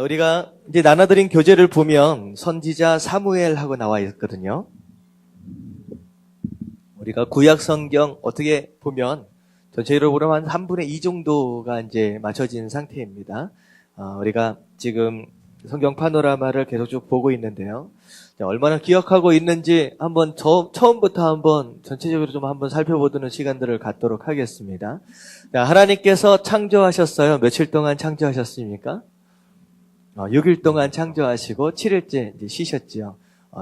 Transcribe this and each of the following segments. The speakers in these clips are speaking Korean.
우리가 이제 나눠드린 교재를 보면 선지자 사무엘하고 나와 있거든요. 우리가 구약 성경 어떻게 보면 전체적으로 한 3분의 2 정도가 이제 맞춰진 상태입니다. 우리가 지금 성경 파노라마를 계속 쭉 보고 있는데요. 얼마나 기억하고 있는지 한번 처음부터 한번 전체적으로 좀 한번 살펴보는 시간들을 갖도록 하겠습니다. 하나님께서 창조하셨어요. 며칠 동안 창조하셨습니까? 6일 동안 창조하시고 7일째 이제 쉬셨지요.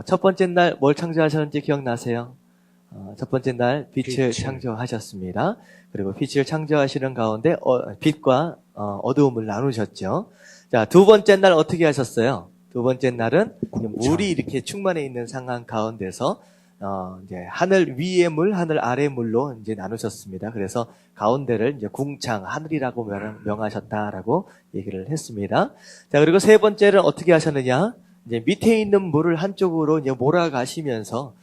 첫 번째 날 뭘 창조하셨는지 기억나세요? 첫 번째 날 빛을 창조하셨습니다. 그리고 빛을 창조하시는 가운데 빛과 어두움을 나누셨죠. 자, 두 번째 날 어떻게 하셨어요? 두 번째 날은 물이 이렇게 충만해 있는 상황 가운데서 이제 하늘 위의 물, 하늘 아래 물로 이제 나누셨습니다. 그래서 가운데를 이제 궁창, 하늘이라고 명하셨다라고 얘기를 했습니다. 자, 그리고 세 번째는 어떻게 하셨느냐? 이제 밑에 있는 물을 한쪽으로 이제 몰아가시면서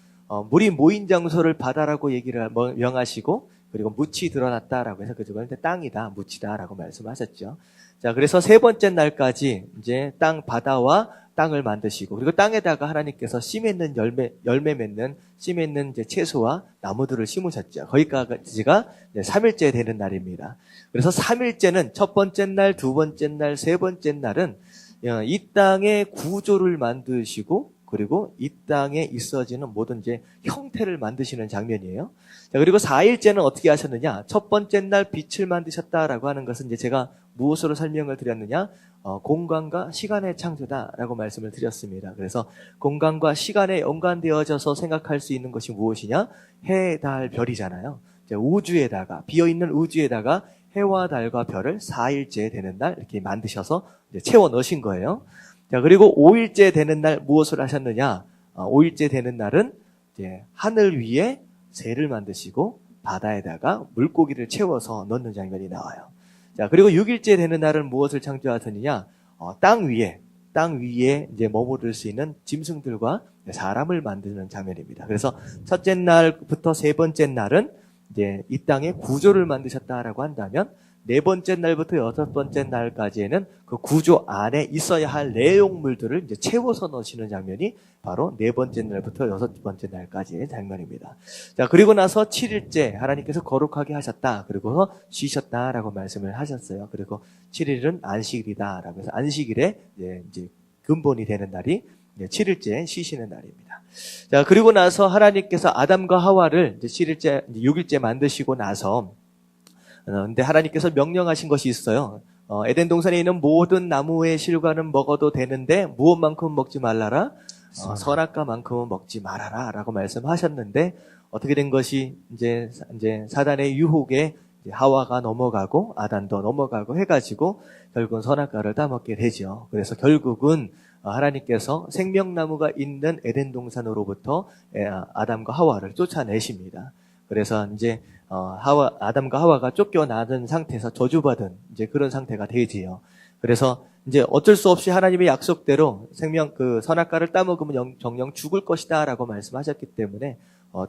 물이 모인 장소를 바다라고 얘기를 명하시고, 그리고 묻이 드러났다라고 해서 그쪽은 땅이다, 묻이다라고 말씀하셨죠. 자, 그래서 세 번째 날까지 이제 바다와 땅을 만드시고, 그리고 땅에다가 하나님께서 씨 맺는 열매 맺는 씨 맺는 이제 채소와 나무들을 심으셨죠. 거기까지가 3일째 되는 날입니다. 그래서 3일째는 첫 번째 날, 두 번째 날, 세 번째 날은 이 땅의 구조를 만드시고, 그리고 이 땅에 있어지는 모든 이제 형태를 만드시는 장면이에요. 자, 그리고 4일째는 어떻게 하셨느냐? 첫 번째 날 빛을 만드셨다라고 하는 것은 이제 제가 무엇으로 설명을 드렸느냐? 공간과 시간의 창조다라고 말씀을 드렸습니다. 그래서 공간과 시간에 연관되어져서 생각할 수 있는 것이 무엇이냐? 해, 달, 별이잖아요. 이제 우주에다가, 비어있는 우주에다가 해와 달과 별을 4일째 되는 날 이렇게 만드셔서 이제 채워 넣으신 거예요. 자, 그리고 5일째 되는 날 무엇을 하셨느냐? 5일째 되는 날은 이제 하늘 위에 새를 만드시고 바다에다가 물고기를 채워서 넣는 장면이 나와요. 자, 그리고 6일째 되는 날은 무엇을 창조하셨느냐? 땅 위에 이제 머무를 수 있는 짐승들과 사람을 만드는 장면입니다. 그래서 첫째 날부터 세 번째 날은 이제 이 땅의 구조를 만드셨다라고 한다면, 네 번째 날부터 여섯 번째 날까지에는 그 구조 안에 있어야 할 내용물들을 이제 채워서 넣으시는 장면이 바로 네 번째 날부터 여섯 번째 날까지의 장면입니다. 자, 그리고 나서 7일째 하나님께서 거룩하게 하셨다. 그리고 쉬셨다라고 말씀을 하셨어요. 그리고 7일은 안식일이다라고 해서 안식일에 이제 근본이 되는 날이 7일째 쉬시는 날입니다. 자, 그리고 나서 하나님께서 아담과 하와를 이제 7일째, 6일째 만드시고 나서 근데 하나님께서 명령하신 것이 있어요. 에덴 동산에 있는 모든 나무의 실과는 먹어도 되는데 무엇만큼은 먹지 말라라? 선악과만큼은 먹지 말아라 라고 말씀하셨는데, 어떻게 된 것이 이제 사단의 유혹에 하와가 넘어가고 아담도 넘어가고 해가지고 결국은 선악과를 따먹게 되죠. 그래서 결국은 하나님께서 생명나무가 있는 에덴 동산으로부터 아담과 하와를 쫓아내십니다. 그래서 이제 아담과 하와가 쫓겨나는 상태에서 저주받은 이제 그런 상태가 되지요. 그래서 이제 어쩔 수 없이 하나님의 약속대로 선악과를 따먹으면 정령 죽을 것이다라고 말씀하셨기 때문에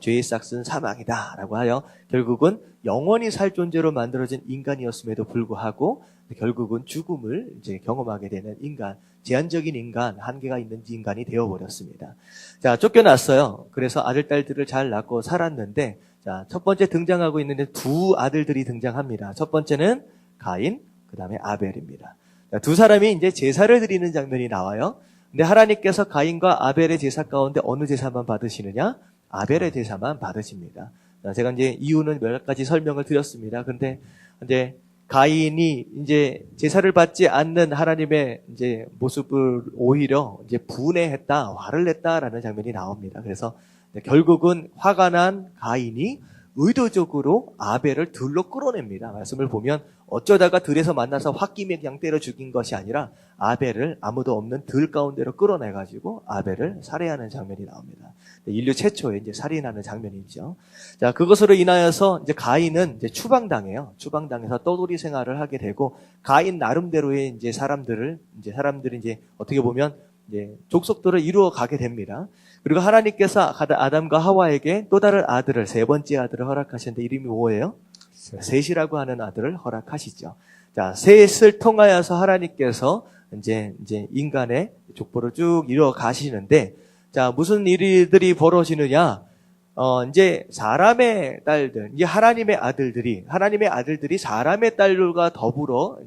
죄의 싹은 사망이다라고 하여 결국은 영원히 살 존재로 만들어진 인간이었음에도 불구하고 결국은 죽음을 이제 경험하게 되는 인간, 제한적인 인간, 한계가 있는 인간이 되어버렸습니다. 자, 쫓겨났어요. 그래서 아들, 딸들을 잘 낳고 살았는데, 자, 첫 번째 등장하고 있는데 두 아들들이 등장합니다. 첫 번째는 가인, 그 다음에 아벨입니다. 자, 두 사람이 이제 제사를 드리는 장면이 나와요. 근데 하나님께서 가인과 아벨의 제사 가운데 어느 제사만 받으시느냐? 아벨의 제사만 받으십니다. 자, 제가 이제 이유는 몇 가지 설명을 드렸습니다. 근데 이제 가인이 이제 제사를 받지 않는 하나님의 이제 모습을 오히려 이제 분해했다, 화를 냈다라는 장면이 나옵니다. 그래서 결국은 화가 난 가인이 의도적으로 아벨을 들로 끌어냅니다. 말씀을 보면 어쩌다가 들에서 만나서 홧김에 그냥 때려 죽인 것이 아니라 아벨을 아무도 없는 들 가운데로 끌어내가지고 아벨을 살해하는 장면이 나옵니다. 인류 최초의 이제 살인하는 장면이죠. 자, 그것으로 인하여서 이제 가인은 이제 추방당해요. 추방당해서 떠돌이 생활을 하게 되고, 가인 나름대로의 이제 사람들이 이제 어떻게 보면 이제 족속들을 이루어 가게 됩니다. 그리고 하나님께서 아담과 하와에게 또 다른 아들을, 세 번째 아들을 허락하셨는데 이름이 뭐예요? 셋이라고 하는 아들을 허락하시죠. 자, 셋을 통하여서 하나님께서 이제 인간의 족보를 쭉 이어가시는데, 자, 무슨 일들이 벌어지느냐? 이제 사람의 딸들, 이제 하나님의 아들들이 사람의 딸들과 더불어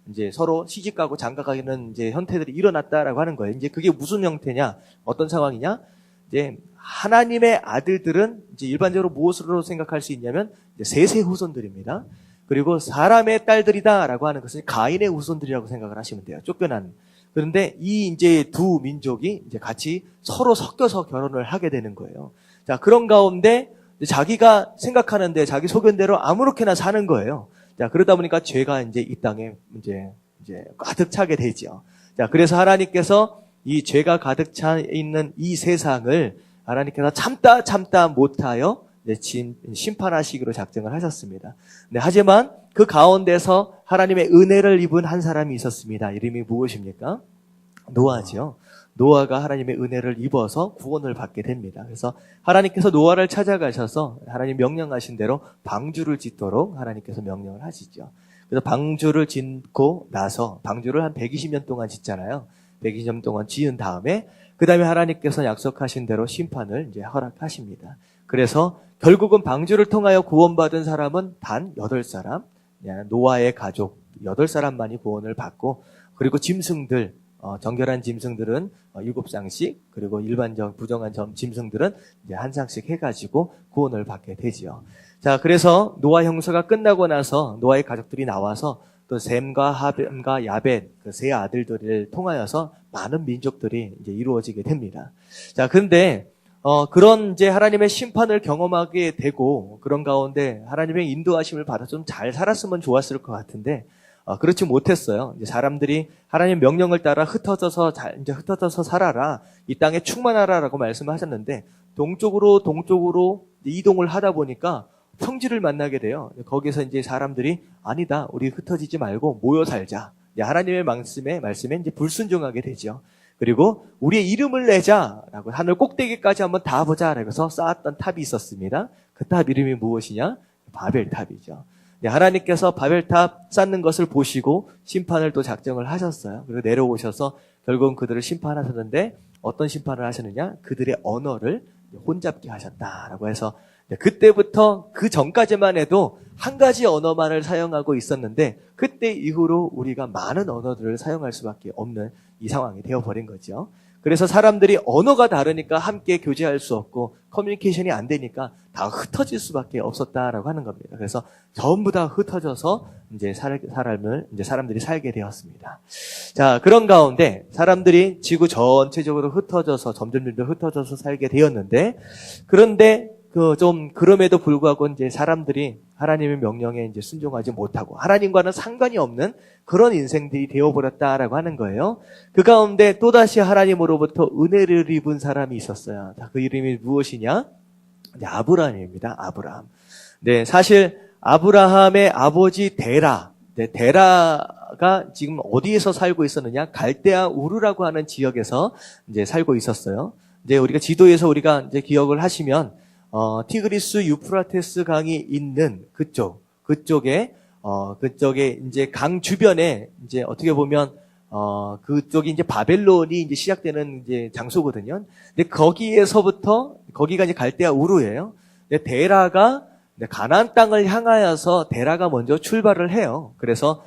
이제 서로 시집가고 장가가는 이제 형태들이 일어났다라고 하는 거예요. 이제 그게 무슨 형태냐? 어떤 상황이냐? 이제 하나님의 아들들은 이제 일반적으로 무엇으로 생각할 수 있냐면 이제 셋의 후손들입니다. 그리고 사람의 딸들이다라고 하는 것은 가인의 후손들이라고 생각을 하시면 돼요. 쫓겨난. 그런데 이 이제 두 민족이 이제 같이 서로 섞여서 결혼을 하게 되는 거예요. 자, 그런 가운데 자기가 생각하는데 자기 소견대로 아무렇게나 사는 거예요. 자, 그러다 보니까 죄가 이제 이 땅에 이제 가득 차게 되죠. 자, 그래서 하나님께서 이 죄가 가득 차 있는 이 세상을 하나님께서 참다 못하여 심판하시기로 작정을 하셨습니다. 네, 하지만 그 가운데서 하나님의 은혜를 입은 한 사람이 있었습니다. 이름이 무엇입니까? 노아죠. 노아가 하나님의 은혜를 입어서 구원을 받게 됩니다. 그래서 하나님께서 노아를 찾아가셔서 하나님 명령하신 대로 방주를 짓도록 하나님께서 명령을 하시죠. 그래서 방주를 짓고 나서 방주를 한 120년 동안 짓잖아요. 120년 동안 지은 다음에 그 다음에 하나님께서 약속하신 대로 심판을 이제 허락하십니다. 그래서 결국은 방주를 통하여 구원받은 사람은 단 8사람, 노아의 가족 8사람만이 구원을 받고, 그리고 짐승들, 정결한 짐승들은 7쌍씩, 그리고 일반적 부정한 짐승들은 이제 한 쌍씩 해가지고 구원을 받게 되지요. 자, 그래서 노아 형서가 끝나고 나서 노아의 가족들이 나와서 또 셈과 함과 야벳 그 세 아들들을 통하여서 많은 민족들이 이제 이루어지게 됩니다. 자, 근데 그런 이제 하나님의 심판을 경험하게 되고, 그런 가운데 하나님의 인도하심을 받아 좀 잘 살았으면 좋았을 것 같은데, 그렇지 못했어요. 이제 사람들이 하나님 명령을 따라 흩어져서 살아라, 이 땅에 충만하라라고 말씀하셨는데, 동쪽으로 이동을 하다 보니까 평지를 만나게 돼요. 거기서 이제 사람들이 아니다, 우리 흩어지지 말고 모여 살자. 하나님의 말씀에 이제 불순종하게 되죠. 그리고 우리의 이름을 내자라고 하늘 꼭대기까지 한번 닿아보자라고 해서 쌓았던 탑이 있었습니다. 그 탑 이름이 무엇이냐? 바벨탑이죠. 하나님께서 바벨탑 쌓는 것을 보시고 심판을 또 작정을 하셨어요. 그리고 내려오셔서 결국은 그들을 심판하셨는데, 어떤 심판을 하셨느냐? 그들의 언어를 혼잡게 하셨다라고 해서, 그때부터 그 전까지만 해도 한 가지 언어만을 사용하고 있었는데, 그때 이후로 우리가 많은 언어들을 사용할 수밖에 없는 이 상황이 되어버린 거죠. 그래서 사람들이 언어가 다르니까 함께 교제할 수 없고 커뮤니케이션이 안 되니까 다 흩어질 수밖에 없었다라고 하는 겁니다. 그래서 전부 다 흩어져서 이제 사람들이 살게 되었습니다. 자, 그런 가운데 사람들이 지구 전체적으로 점점 흩어져서 살게 되었는데, 그런데 그럼에도 불구하고 이제 사람들이 하나님의 명령에 이제 순종하지 못하고 하나님과는 상관이 없는 그런 인생들이 되어버렸다라고 하는 거예요. 그 가운데 또다시 하나님으로부터 은혜를 입은 사람이 있었어요. 그 이름이 무엇이냐? 아브라함입니다. 아브라함. 네, 사실 아브라함의 아버지 데라. 네, 데라가 지금 어디에서 살고 있었느냐? 갈대아 우르라고 하는 지역에서 이제 살고 있었어요. 이제 우리가 지도에서 이제 기억을 하시면 티그리스 유프라테스 강이 있는 그쪽에 이제 강 주변에 이제 어떻게 보면 그쪽이 이제 바벨론이 이제 시작되는 이제 장소거든요. 근데 거기가 이제 갈대아 우르예요. 근데 데라가 가나안 땅을 향하여서 데라가 먼저 출발을 해요. 그래서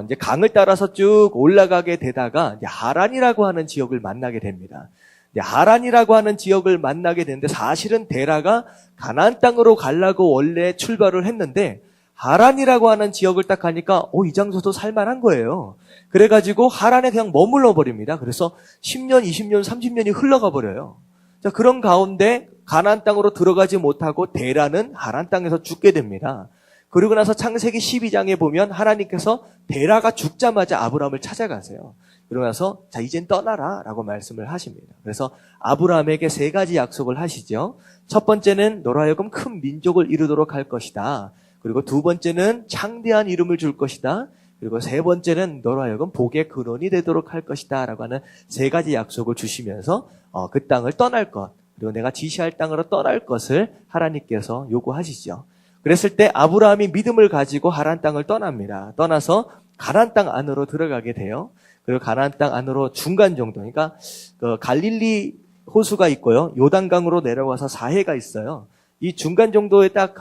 이제 강을 따라서 쭉 올라가게 되다가 이제 하란이라고 하는 지역을 만나게 됩니다. 하란이라고 하는 지역을 만나게 되는데, 사실은 데라가 가나안 땅으로 가려고 원래 출발을 했는데 하란이라고 하는 지역을 딱 가니까 이 장소도 살만한 거예요. 그래가지고 하란에 그냥 머물러 버립니다. 그래서 10년, 20년, 30년이 흘러가 버려요. 자, 그런 가운데 가나안 땅으로 들어가지 못하고 데라는 하란 땅에서 죽게 됩니다. 그리고 나서 창세기 12장에 보면 하나님께서 데라가 죽자마자 아브라함을 찾아가세요. 그러고 나서 자, 이젠 떠나라 라고 말씀을 하십니다. 그래서 아브라함에게 3가지 약속을 하시죠. 첫 번째는 너로 하여금 큰 민족을 이루도록 할 것이다. 그리고 2번째는 창대한 이름을 줄 것이다. 그리고 3번째는 너로 하여금 복의 근원이 되도록 할 것이다 라고 하는 3가지 약속을 주시면서 그 땅을 떠날 것, 그리고 내가 지시할 땅으로 떠날 것을 하나님께서 요구하시죠. 그랬을 때 아브라함이 믿음을 가지고 하란 땅을 떠납니다. 떠나서 가나안 땅 안으로 들어가게 돼요. 그리고 가나안 땅 안으로 중간 정도. 그러니까 그 갈릴리 호수가 있고요. 요단강으로 내려와서 사해가 있어요. 이 중간 정도에 딱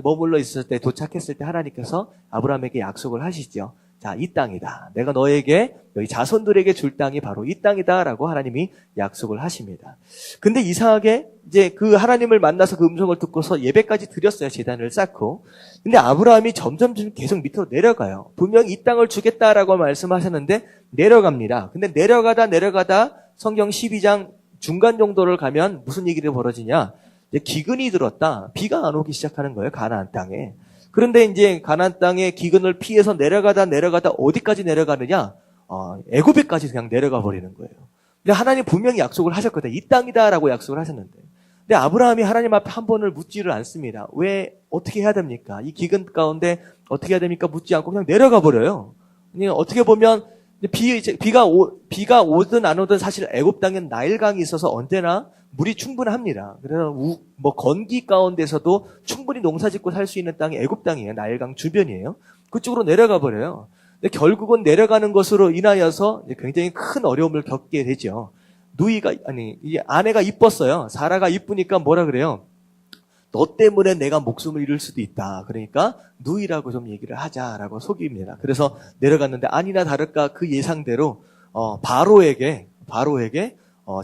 머물러 있을 때, 도착했을 때 하나님께서 아브라함에게 약속을 하시죠. 자, 이 땅이다. 내가 너에게, 너희 자손들에게 줄 땅이 바로 이 땅이다. 라고 하나님이 약속을 하십니다. 근데 이상하게 이제 그 하나님을 만나서 그 음성을 듣고서 예배까지 드렸어요. 제단을 쌓고. 근데 아브라함이 점점 계속 밑으로 내려가요. 분명히 이 땅을 주겠다라고 말씀하셨는데 내려갑니다. 근데 내려가다 성경 12장 중간 정도를 가면 무슨 얘기가 벌어지냐? 이제 기근이 들었다. 비가 안 오기 시작하는 거예요. 가나안 땅에. 그런데 이제 가나안 땅에 기근을 피해서 내려가다 어디까지 내려가느냐? 애굽에까지 그냥 내려가 버리는 거예요. 근데 하나님 분명히 약속을 하셨거든요. 이 땅이다라고 약속을 하셨는데. 근데 아브라함이 하나님 앞에 한 번을 묻지를 않습니다. 왜 어떻게 해야 됩니까? 이 기근 가운데 어떻게 해야 됩니까? 묻지 않고 그냥 내려가 버려요. 어떻게 보면 비가 오든 안 오든 사실 애굽 땅엔 나일강이 있어서 언제나 물이 충분합니다. 그래서 건기 가운데서도 충분히 농사짓고 살 수 있는 땅이 애굽 땅이에요. 나일강 주변이에요. 그쪽으로 내려가 버려요. 근데 결국은 내려가는 것으로 인하여서 굉장히 큰 어려움을 겪게 되죠. 이 아내가 이뻤어요. 사라가 이쁘니까 뭐라 그래요? 너 때문에 내가 목숨을 잃을 수도 있다. 그러니까 누이라고 좀 얘기를 하자라고 속입니다. 그래서 내려갔는데 아니나 다를까 그 예상대로 바로에게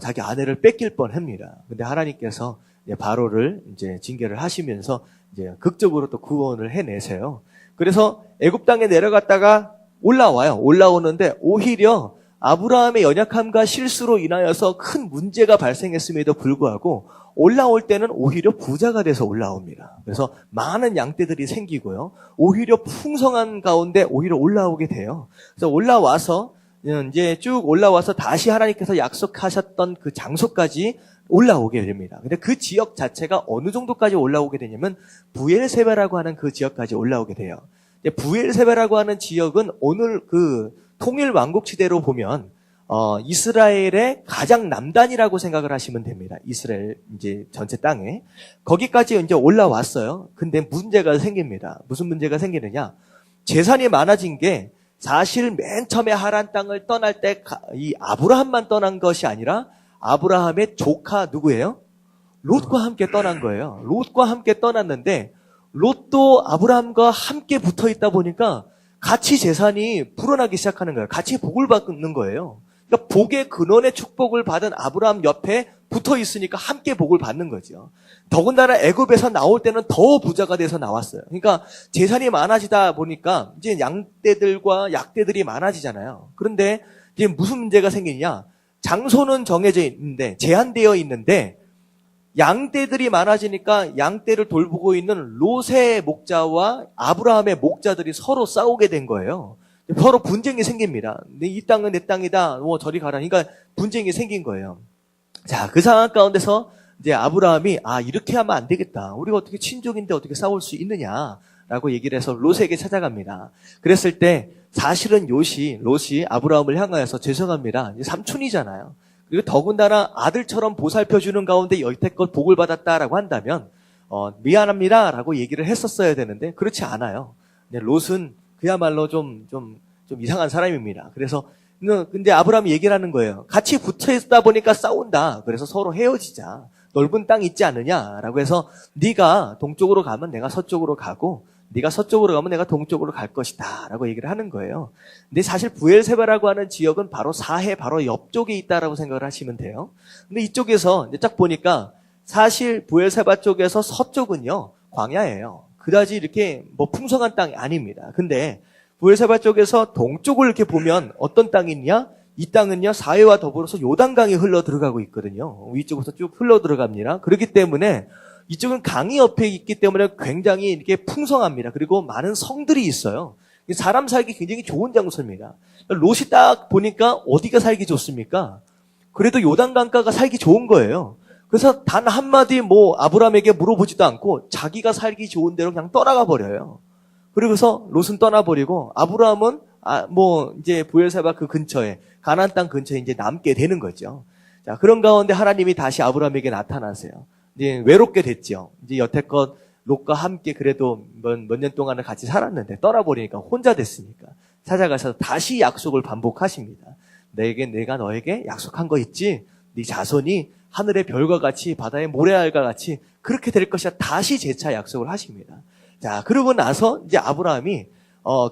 자기 아내를 뺏길 뻔합니다. 근데 하나님께서 이제 바로를 이제 징계를 하시면서 이제 극적으로 또 구원을 해내세요. 그래서 애굽 땅에 내려갔다가 올라와요. 올라오는데 오히려 아브라함의 연약함과 실수로 인하여서 큰 문제가 발생했음에도 불구하고 올라올 때는 오히려 부자가 돼서 올라옵니다. 그래서 많은 양떼들이 생기고요. 오히려 풍성한 가운데 오히려 올라오게 돼요. 그래서 올라와서 이제 쭉 올라와서 다시 하나님께서 약속하셨던 그 장소까지 올라오게 됩니다. 근데 그 지역 자체가 어느 정도까지 올라오게 되냐면 부엘세바라고 하는 그 지역까지 올라오게 돼요. 부엘세바라고 하는 지역은 오늘 그 통일 왕국지대로 보면 이스라엘의 가장 남단이라고 생각을 하시면 됩니다. 이스라엘 이제 전체 땅에 거기까지 이제 올라왔어요. 근데 문제가 생깁니다. 무슨 문제가 생기느냐? 재산이 많아진 게 사실 맨 처음에 하란 땅을 떠날 때 이 아브라함만 떠난 것이 아니라 아브라함의 조카 누구예요? 롯과 함께 떠난 거예요. 롯과 함께 떠났는데 롯도 아브라함과 함께 붙어 있다 보니까 같이 재산이 불어나기 시작하는 거예요. 같이 복을 받는 거예요. 그러니까 복의 근원의 축복을 받은 아브라함 옆에 붙어 있으니까 함께 복을 받는 거죠. 더군다나 애굽에서 나올 때는 더 부자가 돼서 나왔어요. 그러니까 재산이 많아지다 보니까 이제 양떼들과 약떼들이 많아지잖아요. 그런데 이제 무슨 문제가 생기냐? 장소는 정해져 있는데 제한되어 있는데 양떼들이 많아지니까 양떼를 돌보고 있는 롯의 목자와 아브라함의 목자들이 서로 싸우게 된 거예요. 서로 분쟁이 생깁니다. 이 땅은 내 땅이다. 저리 가라. 그러니까 분쟁이 생긴 거예요. 자, 그 상황 가운데서 이제 아브라함이 이렇게 하면 안 되겠다. 우리가 어떻게 친족인데 어떻게 싸울 수 있느냐라고 얘기를 해서 롯에게 찾아갑니다. 그랬을 때 사실은 롯이 아브라함을 향하여서 죄송합니다. 삼촌이잖아요. 그리고 더군다나 아들처럼 보살펴주는 가운데 여태껏 복을 받았다라고 한다면 미안합니다라고 얘기를 했었어야 되는데 그렇지 않아요. 롯은 그야말로 좀 이상한 사람입니다. 그래서 근데 아브라함이 얘기를 하는 거예요. 같이 붙어 있다 보니까 싸운다. 그래서 서로 헤어지자. 넓은 땅 있지 않느냐라고 해서 네가 동쪽으로 가면 내가 서쪽으로 가고 네가 서쪽으로 가면 내가 동쪽으로 갈 것이다 라고 얘기를 하는 거예요. 근데 사실 부엘세바라고 하는 지역은 바로 사해 바로 옆쪽에 있다라고 생각을 하시면 돼요. 근데 이쪽에서 이제 딱 보니까 사실 부엘세바 쪽에서 서쪽은요 광야예요. 그다지 이렇게 풍성한 땅이 아닙니다. 근데 부엘세바 쪽에서 동쪽을 이렇게 보면 어떤 땅이 있냐? 이 땅은요 사해와 더불어서 요단강이 흘러 들어가고 있거든요. 위쪽에서 쭉 흘러 들어갑니다. 그렇기 때문에 이쪽은 강이 옆에 있기 때문에 굉장히 이렇게 풍성합니다. 그리고 많은 성들이 있어요. 사람 살기 굉장히 좋은 장소입니다. 롯이 딱 보니까 어디가 살기 좋습니까? 그래도 요단강가가 살기 좋은 거예요. 그래서 단 한마디 아브라함에게 물어보지도 않고 자기가 살기 좋은 데로 그냥 떠나가 버려요. 그러고서 롯은 떠나버리고 아브라함은 이제 부엘세바 그 근처에 가나안 땅 근처에 이제 남게 되는 거죠. 자, 그런 가운데 하나님이 다시 아브라함에게 나타나세요. 이제 외롭게 됐죠. 이제 여태껏 롯과 함께 그래도 몇 년 동안을 같이 살았는데 떠나버리니까 혼자 됐으니까 찾아가서 다시 약속을 반복하십니다. 내가 너에게 약속한 거 있지? 네 자손이 하늘의 별과 같이 바다의 모래알과 같이 그렇게 될 것이야. 다시 재차 약속을 하십니다. 자, 그러고 나서 이제 아브라함이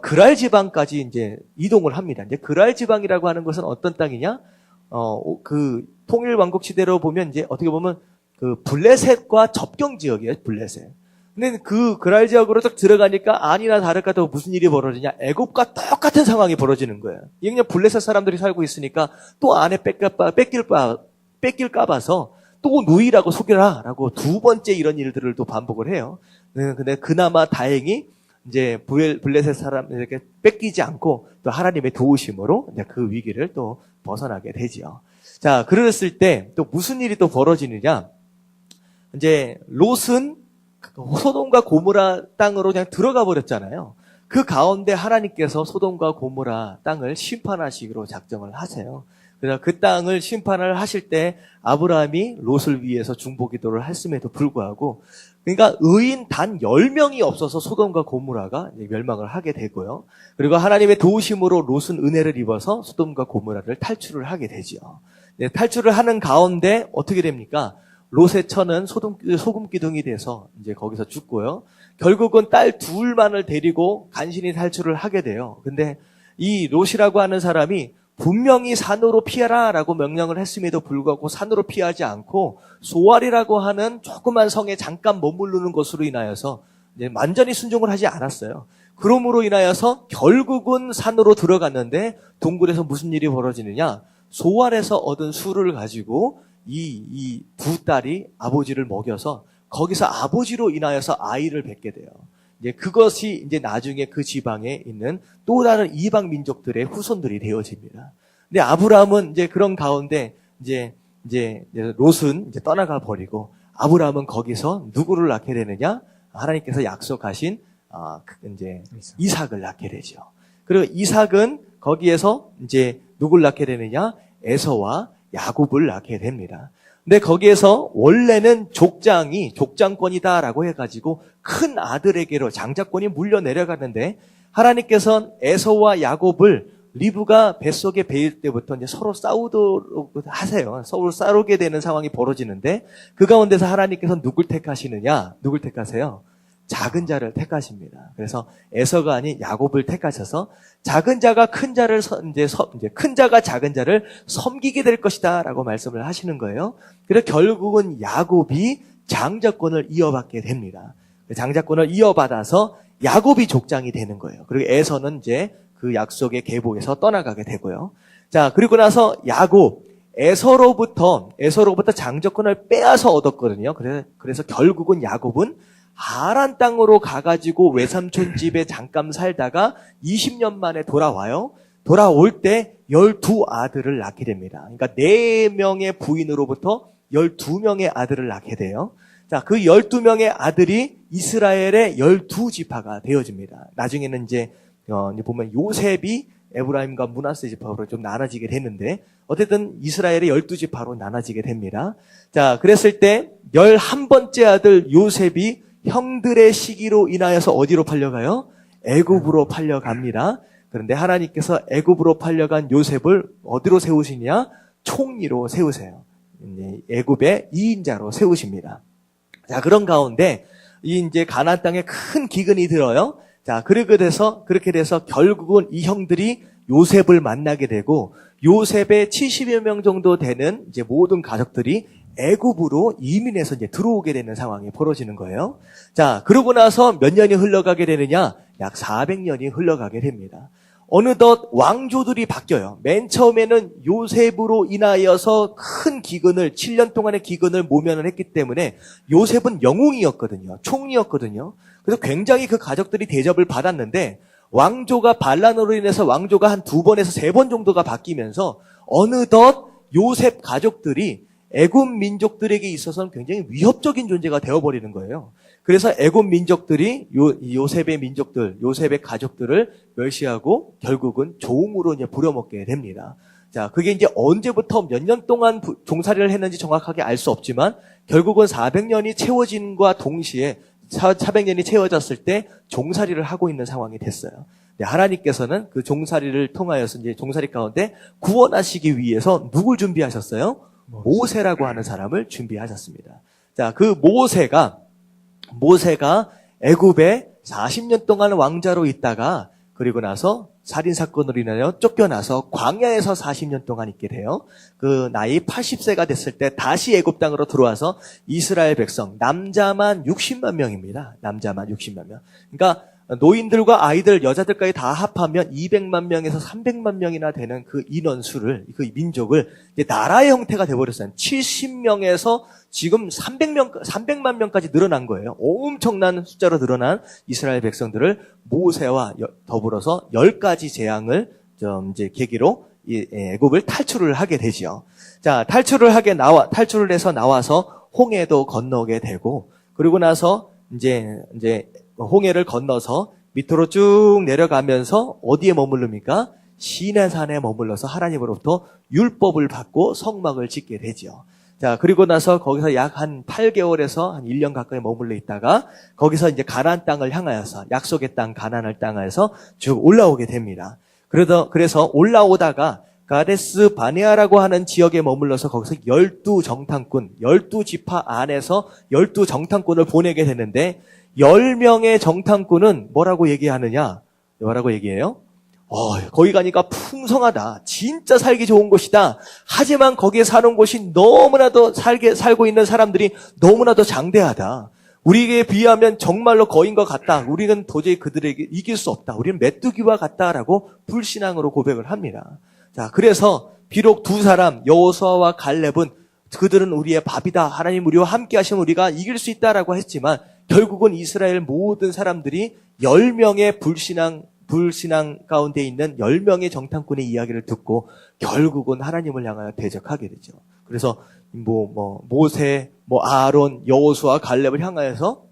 그랄 지방까지 이제 이동을 합니다. 이제 그랄 지방이라고 하는 것은 어떤 땅이냐? 그 통일 왕국 시대로 보면 이제 어떻게 보면 그 블레셋과 접경 지역이에요. 블레셋. 근데 그 그랄 지역으로 딱 들어가니까 아니나 다를까 더 무슨 일이 벌어지냐? 애굽과 똑같은 상황이 벌어지는 거예요. 이게 그냥 블레셋 사람들이 살고 있으니까 또 안에 뺏길까 봐서 또 누이라고 속여라라고 두 번째 이런 일들을 또 반복을 해요. 근데 그나마 다행히 이제 블레셋 사람 이렇게 뺏기지 않고 또 하나님의 도우심으로 이제 그 위기를 또 벗어나게 되지요. 자, 그랬을 때 또 무슨 일이 또 벌어지느냐? 이제 롯은 소돔과 고모라 땅으로 그냥 들어가 버렸잖아요. 그 가운데 하나님께서 소돔과 고모라 땅을 심판하시기로 작정을 하세요. 그래서 그 땅을 심판을 하실 때 아브라함이 롯을 위해서 중보기도를 했음에도 불구하고 그러니까 의인 단 10명이 없어서 소돔과 고모라가 멸망을 하게 되고요. 그리고 하나님의 도우심으로 롯은 은혜를 입어서 소돔과 고모라를 탈출을 하게 되지요. 네, 탈출을 하는 가운데 어떻게 됩니까? 롯의 처는 소금 기둥이 돼서 이제 거기서 죽고요. 결국은 딸 둘만을 데리고 간신히 탈출을 하게 돼요. 근데 이 롯이라고 하는 사람이 분명히 산으로 피하라라고 명령을 했음에도 불구하고 산으로 피하지 않고 소알이라고 하는 조그만 성에 잠깐 머무르는 것으로 인하여서 이제 완전히 순종을 하지 않았어요. 그러므로 인하여서 결국은 산으로 들어갔는데 동굴에서 무슨 일이 벌어지느냐? 소알에서 얻은 술을 가지고 이 두 딸이 아버지를 먹여서 거기서 아버지로 인하여서 아이를 뵙게 돼요. 이제 그것이 이제 나중에 그 지방에 있는 또 다른 이방 민족들의 후손들이 되어집니다. 근데 아브라함은 이제 그런 가운데 이제 롯은 이제 떠나가 버리고 아브라함은 거기서 누구를 낳게 되느냐? 하나님께서 약속하신 이제 이삭을 낳게 되죠. 그리고 이삭은 거기에서 이제 누구를 낳게 되느냐? 에서와 야곱을 낳게 됩니다. 근데 거기에서 원래는 족장권이다라고 해가지고 큰 아들에게로 장자권이 물려 내려가는데 하나님께서는 에서와 야곱을 리브가 뱃속에 배일 때부터 이제 서로 싸우도록 하세요. 서로 싸우게 되는 상황이 벌어지는데 그 가운데서 하나님께서는 누굴 택하시느냐? 누굴 택하세요? 작은 자를 택하십니다. 그래서 에서가 아닌 야곱을 택하셔서 작은 자가 큰 자를 큰 자가 작은 자를 섬기게 될 것이다라고 말씀을 하시는 거예요. 그래서 결국은 야곱이 장자권을 이어받게 됩니다. 장자권을 이어받아서 야곱이 족장이 되는 거예요. 그리고 에서는 이제 그 약속의 계보에서 떠나가게 되고요. 자, 그리고 나서 야곱 에서로부터 장자권을 빼앗아 얻었거든요. 그래서 결국은 야곱은 하란 땅으로 가가지고 외삼촌 집에 잠깐 살다가 20년 만에 돌아와요. 돌아올 때 12아들을 낳게 됩니다. 그러니까 4명의 부인으로부터 12명의 아들을 낳게 돼요. 자, 그 12명의 아들이 이스라엘의 12지파가 되어집니다. 나중에는 이제 보면 요셉이 에브라임과 므낫세 지파로 좀 나눠지게 되는데 어쨌든 이스라엘의 12지파로 나눠지게 됩니다. 자, 그랬을 때 11번째 아들 요셉이 형들의 시기로 인하여서 어디로 팔려가요? 애굽으로 팔려갑니다. 그런데 하나님께서 애굽으로 팔려간 요셉을 어디로 세우시냐? 총리로 세우세요. 애굽의 2인자로 세우십니다. 자, 그런 가운데 이제 가나안 땅에 큰 기근이 들어요. 자, 그렇게 돼서 결국은 이 형들이 요셉을 만나게 되고 요셉의 70여 명 정도 되는 이제 모든 가족들이 애굽으로 이민해서 이제 들어오게 되는 상황이 벌어지는 거예요. 자, 그러고 나서 몇 년이 흘러가게 되느냐? 약 400년이 흘러가게 됩니다. 어느덧 왕조들이 바뀌어요. 맨 처음에는 요셉으로 인하여서 큰 기근을 7년 동안의 기근을 모면을 했기 때문에 요셉은 영웅이었거든요. 총리였거든요. 그래서 굉장히 그 가족들이 대접을 받았는데 왕조가 반란으로 인해서 왕조가 한 2번에서 3번 정도가 바뀌면서 어느덧 요셉 가족들이 애굽 민족들에게 있어서는 굉장히 위협적인 존재가 되어버리는 거예요. 그래서 애굽 민족들이 요셉의 민족들, 요셉의 가족들을 멸시하고 결국은 종으로 이제 부려먹게 됩니다. 자, 그게 이제 언제부터 몇 년 동안 종살이를 했는지 정확하게 알 수 없지만 결국은 400년이 채워진과 동시에 400년이 채워졌을 때 종살이를 하고 있는 상황이 됐어요. 네, 하나님께서는 그 종살이를 통하여서 이제 종살이 가운데 구원하시기 위해서 누굴 준비하셨어요? 모세라고 하는 사람을 준비하셨습니다. 자, 그 모세가 애굽에 40년 동안 왕자로 있다가 그리고 나서 살인사건으로 인하여 쫓겨나서 광야에서 40년 동안 있게 돼요. 그 나이 80세가 됐을 때 다시 애굽 땅으로 들어와서 이스라엘 백성, 남자만 60만 명입니다. 남자만 60만 명. 그러니까 노인들과 아이들, 여자들까지 다 합하면 200만 명에서 300만 명이나 되는 그 인원수를, 그 민족을 이제 나라의 형태가 돼버렸어요. 70명에서 지금 300만 명까지 늘어난 거예요. 엄청난 숫자로 늘어난 이스라엘 백성들을 모세와 더불어서 10가지 재앙을 이제 계기로 애굽을 탈출을 하게 되죠. 자, 탈출을 해서 나와서 홍해도 건너게 되고, 그리고 나서 이제 홍해를 건너서 밑으로 쭉 내려가면서 어디에 머무릅니까? 시내산에 머물러서 하나님으로부터 율법을 받고 성막을 짓게 되죠. 자, 그리고 나서 거기서 약 한 8개월에서 한 1년 가까이 머물러 있다가 거기서 이제 가나안 땅을 향하여서 약속의 땅 가나안을 땅에서 쭉 올라오게 됩니다. 그래서 올라오다가 가데스 바네아라고 하는 지역에 머물러서 거기서 12지파 안에서 12정탐꾼을 보내게 되는데 10명의 정탐꾼은 뭐라고 얘기하느냐? 뭐라고 얘기해요? 거기 가니까 풍성하다. 진짜 살기 좋은 곳이다. 하지만 거기에 사는 곳이 너무나도 살고 있는 사람들이 너무나도 장대하다. 우리에게 비하면 정말로 거인과 같다. 우리는 도저히 그들에게 이길 수 없다. 우리는 메뚜기와 같다라고 불신앙으로 고백을 합니다. 자, 그래서 비록 두 사람, 여호수아와 갈렙은 그들은 우리의 밥이다. 하나님 우리와 함께 하시면 우리가 이길 수 있다라고 했지만 결국은 이스라엘 모든 사람들이 10명의 불신앙 가운데 있는 10명의 정탐꾼의 이야기를 듣고 결국은 하나님을 향하여 대적하게 되죠. 그래서 모세, 아론, 여호수아, 갈렙을 향하여서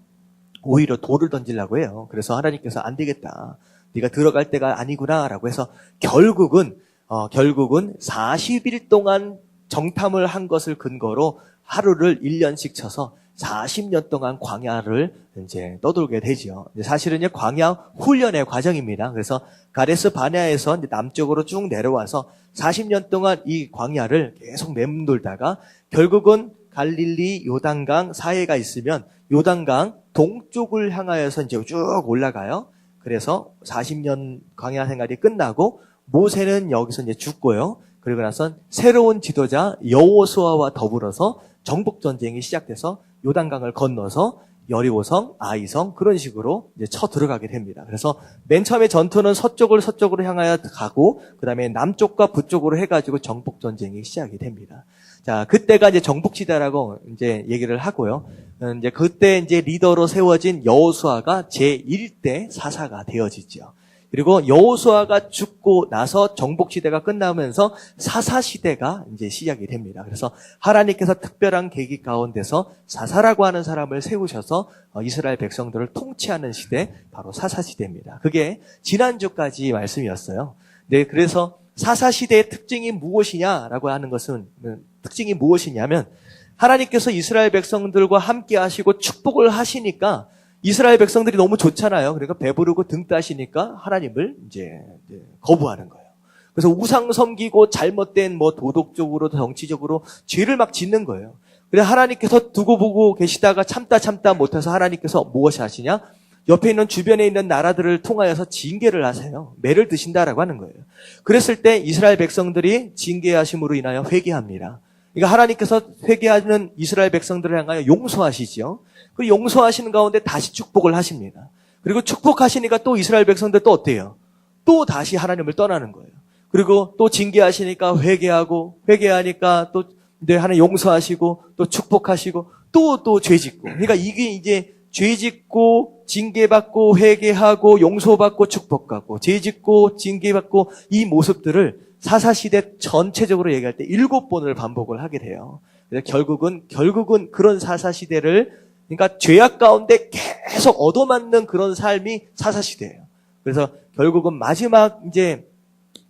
오히려 돌을 던지려고 해요. 그래서 하나님께서 안 되겠다. 네가 들어갈 때가 아니구나라고 해서 결국은 40일 동안 정탐을 한 것을 근거로 하루를 1년씩 쳐서 40년 동안 광야를 이제 떠돌게 되죠. 사실은 광야 훈련의 과정입니다. 그래서 가데스 바네아에서 남쪽으로 쭉 내려와서 40년 동안 이 광야를 계속 맴돌다가 결국은 갈릴리 요단강 사이가 있으면 요단강 동쪽을 향하여서 이제 쭉 올라가요. 그래서 40년 광야 생활이 끝나고 모세는 여기서 이제 죽고요. 그리고 나서 새로운 지도자 여호수아와 더불어서 정복 전쟁이 시작돼서 요단강을 건너서 여리고성, 아이성 그런 식으로 이제 쳐 들어가게 됩니다. 그래서 맨 처음에 전투는 서쪽으로 향하여 가고 그다음에 남쪽과 북쪽으로 해가지고 정복 전쟁이 시작이 됩니다. 자, 그때가 이제 정복시대라고 이제 얘기를 하고요. 이제 그때 이제 리더로 세워진 여호수아가 제1대 사사가 되어지죠. 그리고 여호수아가 죽고 나서 정복시대가 끝나면서 사사시대가 이제 시작이 됩니다. 그래서 하나님께서 특별한 계기 가운데서 사사라고 하는 사람을 세우셔서 이스라엘 백성들을 통치하는 시대, 바로 사사시대입니다. 그게 지난주까지 말씀이었어요. 네, 그래서 사사시대의 특징이 무엇이냐라고 하는 것은, 특징이 무엇이냐면 하나님께서 이스라엘 백성들과 함께 하시고 축복을 하시니까 이스라엘 백성들이 너무 좋잖아요. 그러니까 배부르고 등 따시니까 하나님을 이제 거부하는 거예요. 그래서 우상 섬기고 잘못된 도덕적으로 정치적으로 죄를 막 짓는 거예요. 그래서 하나님께서 두고 보고 계시다가 참다 못해서 하나님께서 무엇이 하시냐? 옆에 있는 주변에 있는 나라들을 통하여서 징계를 하세요. 매를 드신다라고 하는 거예요. 그랬을 때 이스라엘 백성들이 징계하심으로 인하여 회개합니다. 그러니까 하나님께서 회개하는 이스라엘 백성들을 향하여 용서하시죠. 그 용서하시는 가운데 다시 축복을 하십니다. 그리고 축복하시니까 또 이스라엘 백성들 또 어때요? 또 다시 하나님을 떠나는 거예요. 그리고 또 징계하시니까 회개하니까 또 하나님 용서하시고 또 축복하시고 또 죄짓고. 그러니까 이게 이제 죄짓고 징계받고 회개하고 용서받고 축복받고 죄짓고 징계받고 이 모습들을 사사시대 전체적으로 얘기할 때 7번을 반복을 하게 돼요. 그래서 결국은 그런 사사시대를 그러니까 죄악 가운데 계속 얻어맞는 그런 삶이 사사시대예요. 그래서 결국은 마지막 이제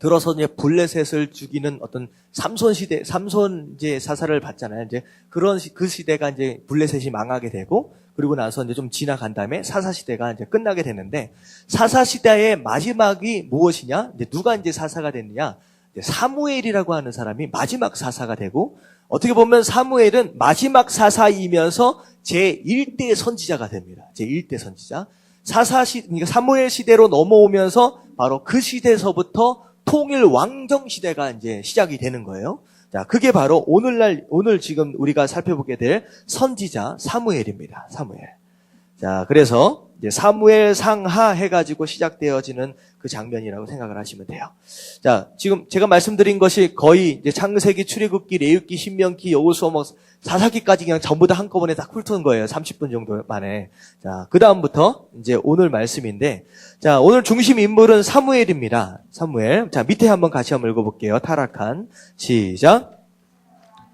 들어서 이제 블레셋을 죽이는 어떤 삼손 시대, 삼손 이제 사사를 받잖아요. 이제 그 시대가 이제 블레셋이 망하게 되고, 그리고 나서 이제 좀 지나간 다음에 사사 시대가 이제 끝나게 되는데, 사사 시대의 마지막이 무엇이냐? 이제 누가 이제 사사가 됐느냐? 사무엘이라고 하는 사람이 마지막 사사가 되고, 어떻게 보면 사무엘은 마지막 사사이면서 제1대 선지자가 됩니다. 제1대 선지자. 그러니까 사무엘 시대로 넘어오면서 바로 그 시대에서부터 통일 왕정 시대가 이제 시작이 되는 거예요. 자, 그게 바로 오늘 지금 우리가 살펴보게 될 선지자 사무엘입니다. 사무엘. 자, 그래서 이제 사무엘 상하 해가지고 시작되어지는 그 장면이라고 생각을 하시면 돼요. 자, 지금 제가 말씀드린 것이 거의 이제 창세기, 출애굽기, 레위기, 신명기, 여호수아, 사사기까지 그냥 전부 다 한꺼번에 다 훑은 거예요. 30분 정도 만에. 자, 그 다음부터 이제 오늘 말씀인데, 자, 오늘 중심 인물은 사무엘입니다. 사무엘. 자, 밑에 한번 같이 한번 읽어볼게요. 타락한. 시작.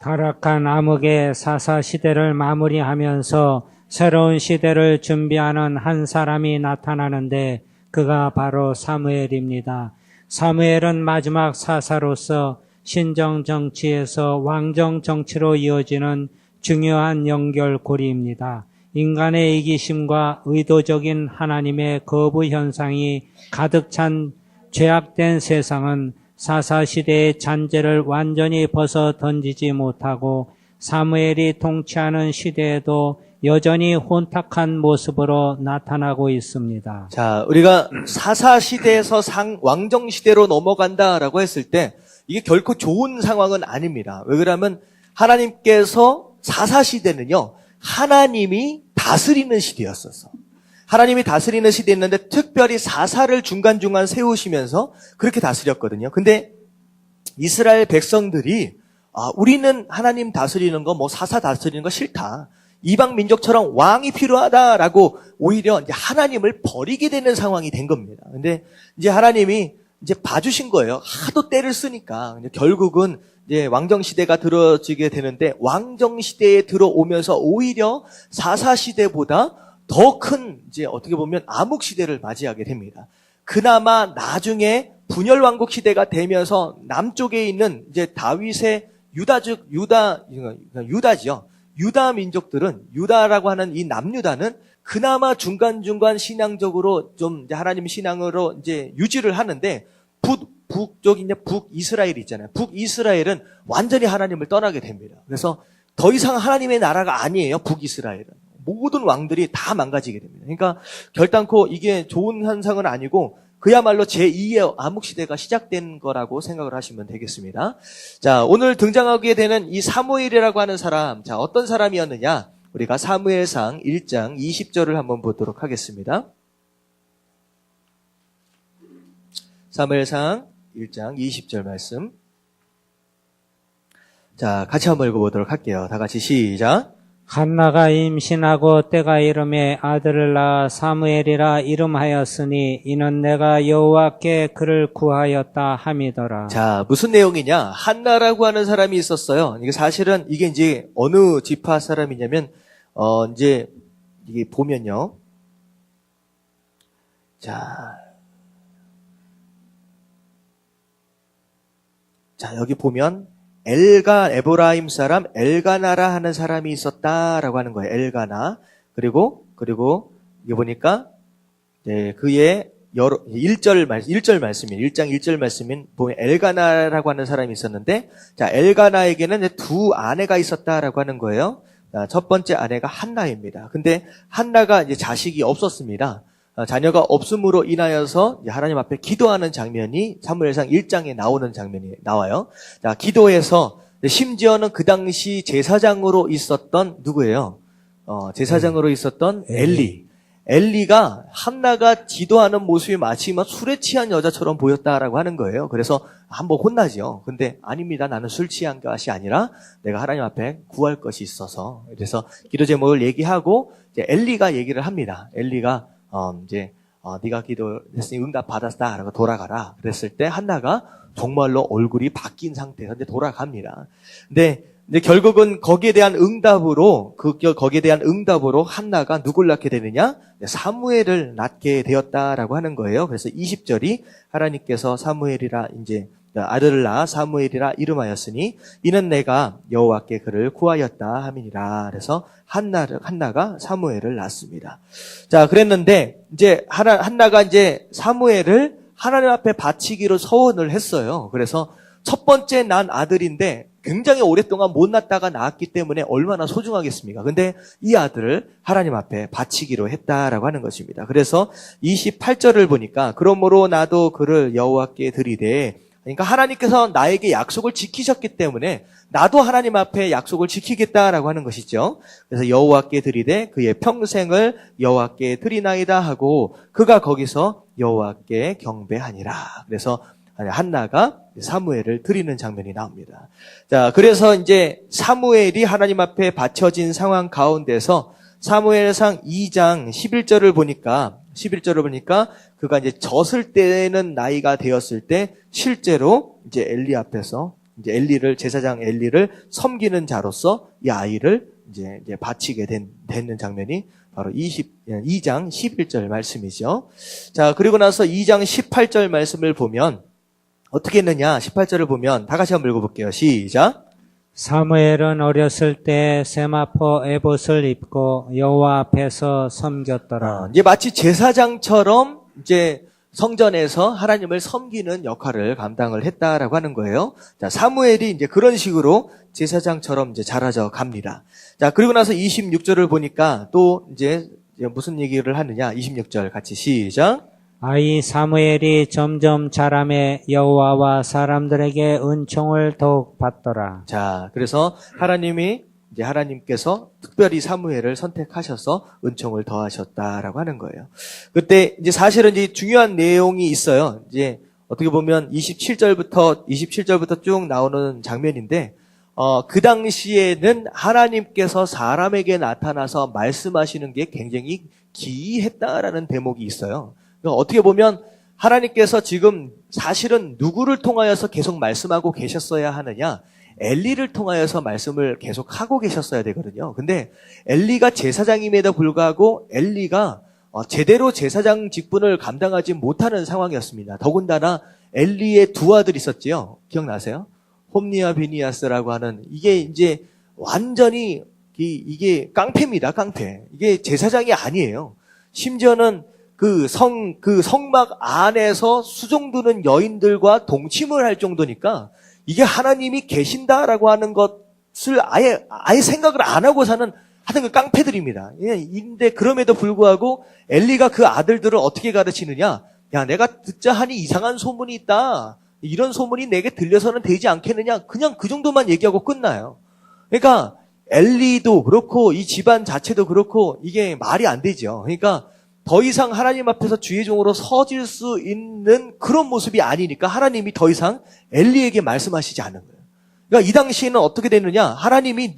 타락한 암흑의 사사 시대를 마무리하면서 새로운 시대를 준비하는 한 사람이 나타나는데 그가 바로 사무엘입니다. 사무엘은 마지막 사사로서 신정 정치에서 왕정 정치로 이어지는 중요한 연결고리입니다. 인간의 이기심과 의도적인 하나님의 거부 현상이 가득 찬 죄악된 세상은 사사시대의 잔재를 완전히 벗어 던지지 못하고 사무엘이 통치하는 시대에도 여전히 혼탁한 모습으로 나타나고 있습니다. 자, 우리가 사사시대에서 왕정시대로 넘어간다라고 했을 때 이게 결코 좋은 상황은 아닙니다. 왜 그러면 하나님께서 사사시대는요, 하나님이 다스리는 시대였었어. 하나님이 다스리는 시대였는데 특별히 사사를 중간중간 세우시면서 그렇게 다스렸거든요. 근데 이스라엘 백성들이 우리는 하나님 다스리는 거, 사사 다스리는 거 싫다. 이방 민족처럼 왕이 필요하다라고 오히려 이제 하나님을 버리게 되는 상황이 된 겁니다. 근데 이제 하나님이 이제 봐주신 거예요. 하도 때를 쓰니까. 결국은 이제 왕정 시대가 들어지게 되는데 왕정 시대에 들어오면서 오히려 사사 시대보다 더 큰 이제 어떻게 보면 암흑 시대를 맞이하게 됩니다. 그나마 나중에 분열 왕국 시대가 되면서 남쪽에 있는 이제 다윗의 유다지요. 유다 민족들은 유다라고 하는 이 남유다는 그나마 중간중간 신앙적으로 좀 이제 하나님 신앙으로 이제 유지를 하는데 북쪽이 이제 북이스라엘 있잖아요. 북이스라엘은 완전히 하나님을 떠나게 됩니다. 그래서 더 이상 하나님의 나라가 아니에요. 북이스라엘은. 모든 왕들이 다 망가지게 됩니다. 그러니까 결단코 이게 좋은 현상은 아니고 그야말로 제2의 암흑시대가 시작된 거라고 생각을 하시면 되겠습니다. 자, 오늘 등장하게 되는 이 사무엘이라고 하는 사람, 자, 어떤 사람이었느냐? 우리가 사무엘상 1장 20절을 한번 보도록 하겠습니다. 사무엘상 1장 20절 말씀. 자, 같이 한번 읽어보도록 할게요. 다 같이 시작. 한나가 임신하고 때가 이름에 아들을 낳아 사무엘이라 이름하였으니 이는 내가 여호와께 그를 구하였다 함이더라. 자, 무슨 내용이냐? 한나라고 하는 사람이 있었어요. 이게 사실은 이게 이제 어느 지파 사람이냐면 이제 이게 보면요. 자, 여기 보면 에브라임 사람 엘가나라 하는 사람이 있었다라고 하는 거예요. 엘가나. 그리고 이게 보니까 그의 1절 말씀이에요. 1장 1절 말씀인 보면 엘가나라고 하는 사람이 있었는데, 자, 엘가나에게는 두 아내가 있었다라고 하는 거예요. 자, 첫 번째 아내가 한나입니다. 근데 한나가 이제 자식이 없었습니다. 자녀가 없음으로 인하여서 하나님 앞에 기도하는 장면이 사무엘상 1장에 나오는 장면이 나와요. 자, 기도해서 심지어는 그 당시 제사장으로 있었던 누구예요? 제사장으로 있었던 엘리가 한나가 기도하는 모습이 마치 술에 취한 여자처럼 보였다라고 하는 거예요. 그래서 한번 혼나죠. 근데 아닙니다. 나는 술 취한 것이 아니라 내가 하나님 앞에 구할 것이 있어서. 그래서 기도 제목을 얘기하고 이제 엘리가 얘기를 합니다. 엘리가 네가 기도했으니 응답 받았다라고 돌아가라. 그랬을 때 한나가 정말로 얼굴이 바뀐 상태에서 이제 돌아갑니다. 근데 이제 결국은 거기에 대한 응답으로 한나가 누굴 낳게 되느냐? 사무엘을 낳게 되었다라고 하는 거예요. 그래서 20절이 하나님께서 사무엘이라 이제 아들을 낳아 사무엘이라 이름하였으니 이는 내가 여호와께 그를 구하였다 함이니라. 그래서 한나가 사무엘을 낳습니다. 자, 그랬는데 이제 한나가 이제 사무엘을 하나님 앞에 바치기로 서원을 했어요. 그래서 첫 번째 난 아들인데 굉장히 오랫동안 못 낳다가 낳았기 때문에 얼마나 소중하겠습니까? 근데 이 아들을 하나님 앞에 바치기로 했다라고 하는 것입니다. 그래서 28절을 보니까 그러므로 나도 그를 여호와께 드리되, 그러니까 하나님께서 나에게 약속을 지키셨기 때문에 나도 하나님 앞에 약속을 지키겠다라고 하는 것이죠. 그래서 여호와께 드리되 그의 평생을 여호와께 드리나이다 하고 그가 거기서 여호와께 경배하니라. 그래서 한나가 사무엘을 드리는 장면이 나옵니다. 자, 그래서 이제 사무엘이 하나님 앞에 바쳐진 상황 가운데서 사무엘상 2장 11절을 보니까 그가 이제 젖을 때는 나이가 되었을 때 실제로 이제 엘리 앞에서 이제 제사장 엘리를 섬기는 자로서 이 아이를 이제 바치게 되는 장면이 바로 2장 11절 말씀이죠. 자, 그리고 나서 2장 18절 말씀을 보면 어떻게 했느냐? 18절을 보면 다 같이 한번 읽어볼게요. 시작. 사무엘은 어렸을 때 세마포 에봇을 입고 여호와 앞에서 섬겼더라. 이제 마치 제사장처럼 이제 성전에서 하나님을 섬기는 역할을 감당을 했다라고 하는 거예요. 자, 사무엘이 이제 그런 식으로 제사장처럼 이제 자라져 갑니다. 자, 그리고 나서 26절을 보니까 또 이제 무슨 얘기를 하느냐? 26절 같이 시작. 아이 사무엘이 점점 자라매 여호와와 사람들에게 은총을 더욱 받더라. 자, 그래서 하나님께서 특별히 사무엘을 선택하셔서 은총을 더하셨다라고 하는 거예요. 그때 이제 사실은 이제 중요한 내용이 있어요. 이제 어떻게 보면 27절부터 쭉 나오는 장면인데, 그 당시에는 하나님께서 사람에게 나타나서 말씀하시는 게 굉장히 기이했다라는 대목이 있어요. 그러니까 어떻게 보면 하나님께서 지금 사실은 누구를 통하여서 계속 말씀하고 계셨어야 하느냐? 엘리를 통하여서 말씀을 계속 하고 계셨어야 되거든요. 근데 엘리가 제사장임에도 불구하고 엘리가 제대로 제사장 직분을 감당하지 못하는 상황이었습니다. 더군다나 엘리의 두 아들이 있었지요. 기억나세요? 홈니와 비니아스라고 하는, 이게 이제 완전히 이게 깡패입니다. 깡패. 이게 제사장이 아니에요. 심지어는 그 성막 안에서 수종드는 여인들과 동침을 할 정도니까 이게 하나님이 계신다라고 하는 것을 아예 생각을 안 하고 사는 하여튼 그 깡패들입니다. 근데 그럼에도 불구하고 엘리가 그 아들들을 어떻게 가르치느냐? 야, 내가 듣자 하니 이상한 소문이 있다. 이런 소문이 내게 들려서는 되지 않겠느냐? 그냥 그 정도만 얘기하고 끝나요. 그러니까 엘리도 그렇고 이 집안 자체도 그렇고 이게 말이 안 되죠. 그러니까 더 이상 하나님 앞에서 주의 종으로 서질 수 있는 그런 모습이 아니니까 하나님이 더 이상 엘리에게 말씀하시지 않은 거예요. 그러니까 이 당시에는 어떻게 됐느냐? 하나님이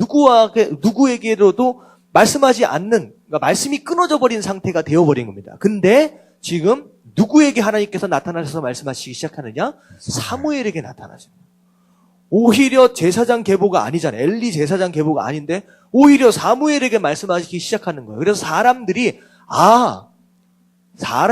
누구에게로도 말씀하지 않는, 그러니까 말씀이 끊어져 버린 상태가 되어버린 겁니다. 근데 지금 누구에게 하나님께서 나타나셔서 말씀하시기 시작하느냐? 사무엘에게 나타나십니다. 오히려 제사장 계보가 아니잖아요. 엘리 제사장 계보가 아닌데 오히려 사무엘에게 말씀하시기 시작하는 거예요. 그래서 사람들이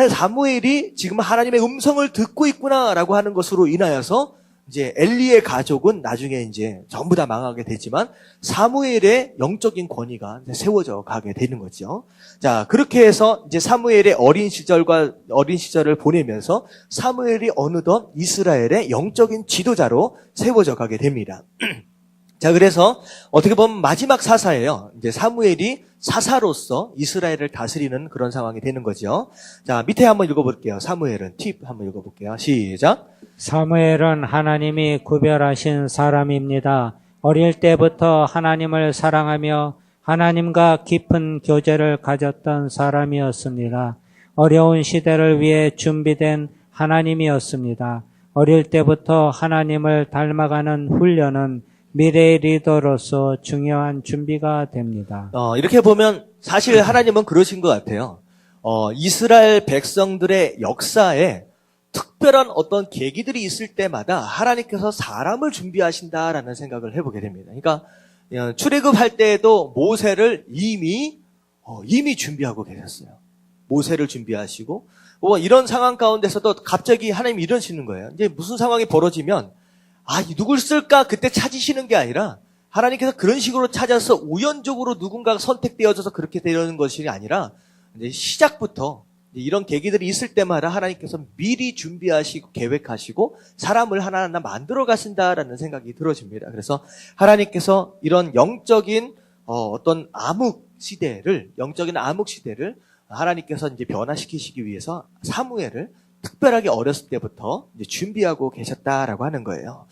사무엘이 지금 하나님의 음성을 듣고 있구나라고 하는 것으로 인하여서 이제 엘리의 가족은 나중에 이제 전부 다 망하게 되지만 사무엘의 영적인 권위가 세워져 가게 되는 거죠. 자, 그렇게 해서 이제 사무엘의 어린 시절을 보내면서 사무엘이 어느덧 이스라엘의 영적인 지도자로 세워져 가게 됩니다. 자, 그래서 어떻게 보면 마지막 사사예요. 이제 사무엘이 사사로서 이스라엘을 다스리는 그런 상황이 되는 거죠. 자, 밑에 한번 읽어볼게요. 사무엘은 팁 한번 읽어볼게요. 시작. 사무엘은 하나님이 구별하신 사람입니다. 어릴 때부터 하나님을 사랑하며 하나님과 깊은 교제를 가졌던 사람이었습니다. 어려운 시대를 위해 준비된 하나님이었습니다. 어릴 때부터 하나님을 닮아가는 훈련은 미래의 리더로서 중요한 준비가 됩니다. 이렇게 보면 사실 하나님은 그러신 것 같아요. 이스라엘 백성들의 역사에 특별한 어떤 계기들이 있을 때마다 하나님께서 사람을 준비하신다라는 생각을 해보게 됩니다. 그러니까 출애굽할 때에도 모세를 이미 준비하고 계셨어요. 모세를 준비하시고 이런 상황 가운데서도 갑자기 하나님이 이러시는 거예요. 이제 무슨 상황이 벌어지면 누굴 쓸까 그때 찾으시는 게 아니라 하나님께서 그런 식으로 찾아서 우연적으로 누군가가 선택되어져서 그렇게 되는 것이 아니라 이제 시작부터 이런 계기들이 있을 때마다 하나님께서 미리 준비하시고 계획하시고 사람을 하나하나 만들어 가신다라는 생각이 들어집니다. 그래서 하나님께서 이런 영적인 어떤 영적인 암흑 시대를 하나님께서 이제 변화시키시기 위해서 사무엘을 특별하게 어렸을 때부터 이제 준비하고 계셨다라고 하는 거예요.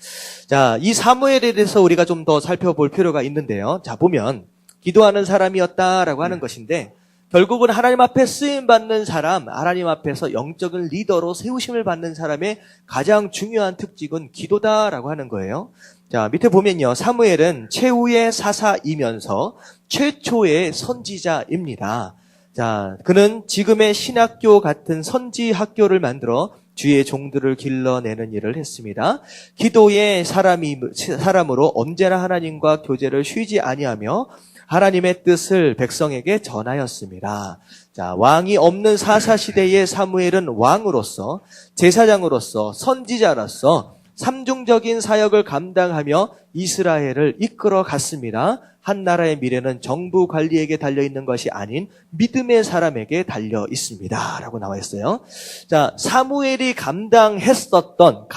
자, 이 사무엘에 대해서 우리가 좀 더 살펴볼 필요가 있는데요. 자, 보면 기도하는 사람이었다라고 하는 것인데 결국은 하나님 앞에 쓰임받는 사람, 하나님 앞에서 영적인 리더로 세우심을 받는 사람의 가장 중요한 특징은 기도다라고 하는 거예요. 자, 밑에 보면요. 사무엘은 최후의 사사이면서 최초의 선지자입니다. 자, 그는 지금의 신학교 같은 선지 학교를 만들어 주의 종들을 길러내는 일을 했습니다. 기도의 사람으로 언제나 하나님과 교제를 쉬지 아니하며 하나님의 뜻을 백성에게 전하였습니다. 자, 왕이 없는 사사시대의 사무엘은 왕으로서, 제사장으로서, 선지자로서 삼중적인 사역을 감당하며 이스라엘을 이끌어 갔습니다. 한 나라의 미래는 정부 관리에게 달려있는 것이 아닌 믿음의 사람에게 달려 있습니다. 라고 나와 있어요. 자, 사무엘이 감당했었던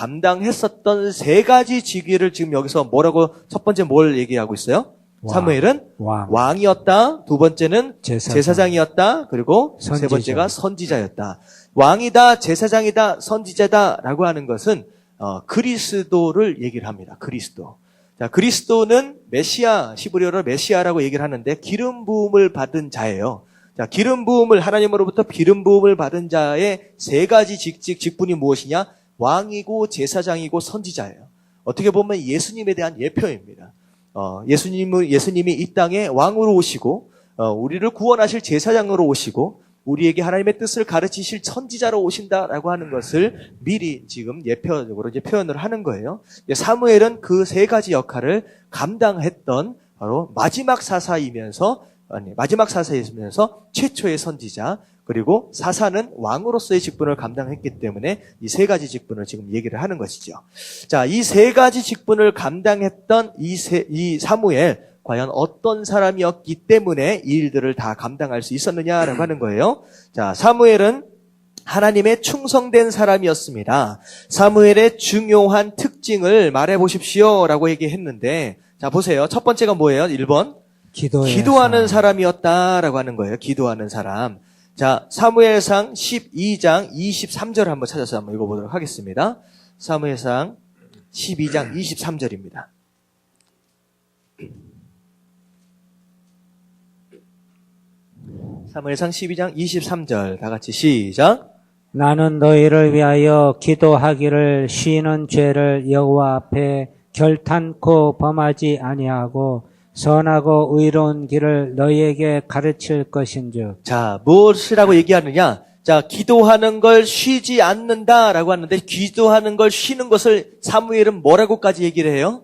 세 가지 직위를 지금 여기서 뭐라고, 첫 번째 뭘 얘기하고 있어요? 사무엘은 왕이었다. 두 번째는 제사장이었다. 그리고 세 번째가 선지자였다. 왕이다, 제사장이다, 선지자다라고 하는 것은 그리스도를 얘기를 합니다. 그리스도. 자, 그리스도는 메시아, 히브리어로 메시아라고 얘기를 하는데 기름 부음을 받은 자예요. 자, 하나님으로부터 기름 부음을 받은 자의 세 가지 직분이 무엇이냐? 왕이고 제사장이고 선지자예요. 어떻게 보면 예수님에 대한 예표입니다. 예수님이 이 땅에 왕으로 오시고, 우리를 구원하실 제사장으로 오시고, 우리에게 하나님의 뜻을 가르치실 선지자로 오신다라고 하는 것을 미리 지금 예표적으로 이제 표현을 하는 거예요. 사무엘은 그 세 가지 역할을 감당했던 바로 마지막 사사이면서 최초의 선지자, 그리고 사사는 왕으로서의 직분을 감당했기 때문에 이 세 가지 직분을 지금 얘기를 하는 것이죠. 자, 이 세 가지 직분을 감당했던 이 사무엘, 과연 어떤 사람이었기 때문에 이 일들을 다 감당할 수 있었느냐라고 하는 거예요. 자, 사무엘은 하나님의 충성된 사람이었습니다. 사무엘의 중요한 특징을 말해 보십시오라고 얘기했는데, 자, 보세요. 첫 번째가 뭐예요? 1번. 기도하는 사람이었다라고 하는 거예요. 기도하는 사람. 자, 사무엘상 12장 23절 한번 찾아서 한번 읽어보도록 하겠습니다. 사무엘상 12장 23절입니다. 사무엘상 12장 23절 다 같이 시작. 나는 너희를 위하여 기도하기를 쉬는 죄를 여호와 앞에 결탄코 범하지 아니하고 선하고 의로운 길을 너희에게 가르칠 것인즉. 자, 무엇이라고 얘기하느냐? 자, 기도하는 걸 쉬지 않는다라고 하는데 기도하는 걸 쉬는 것을 사무엘은 뭐라고까지 얘기를 해요?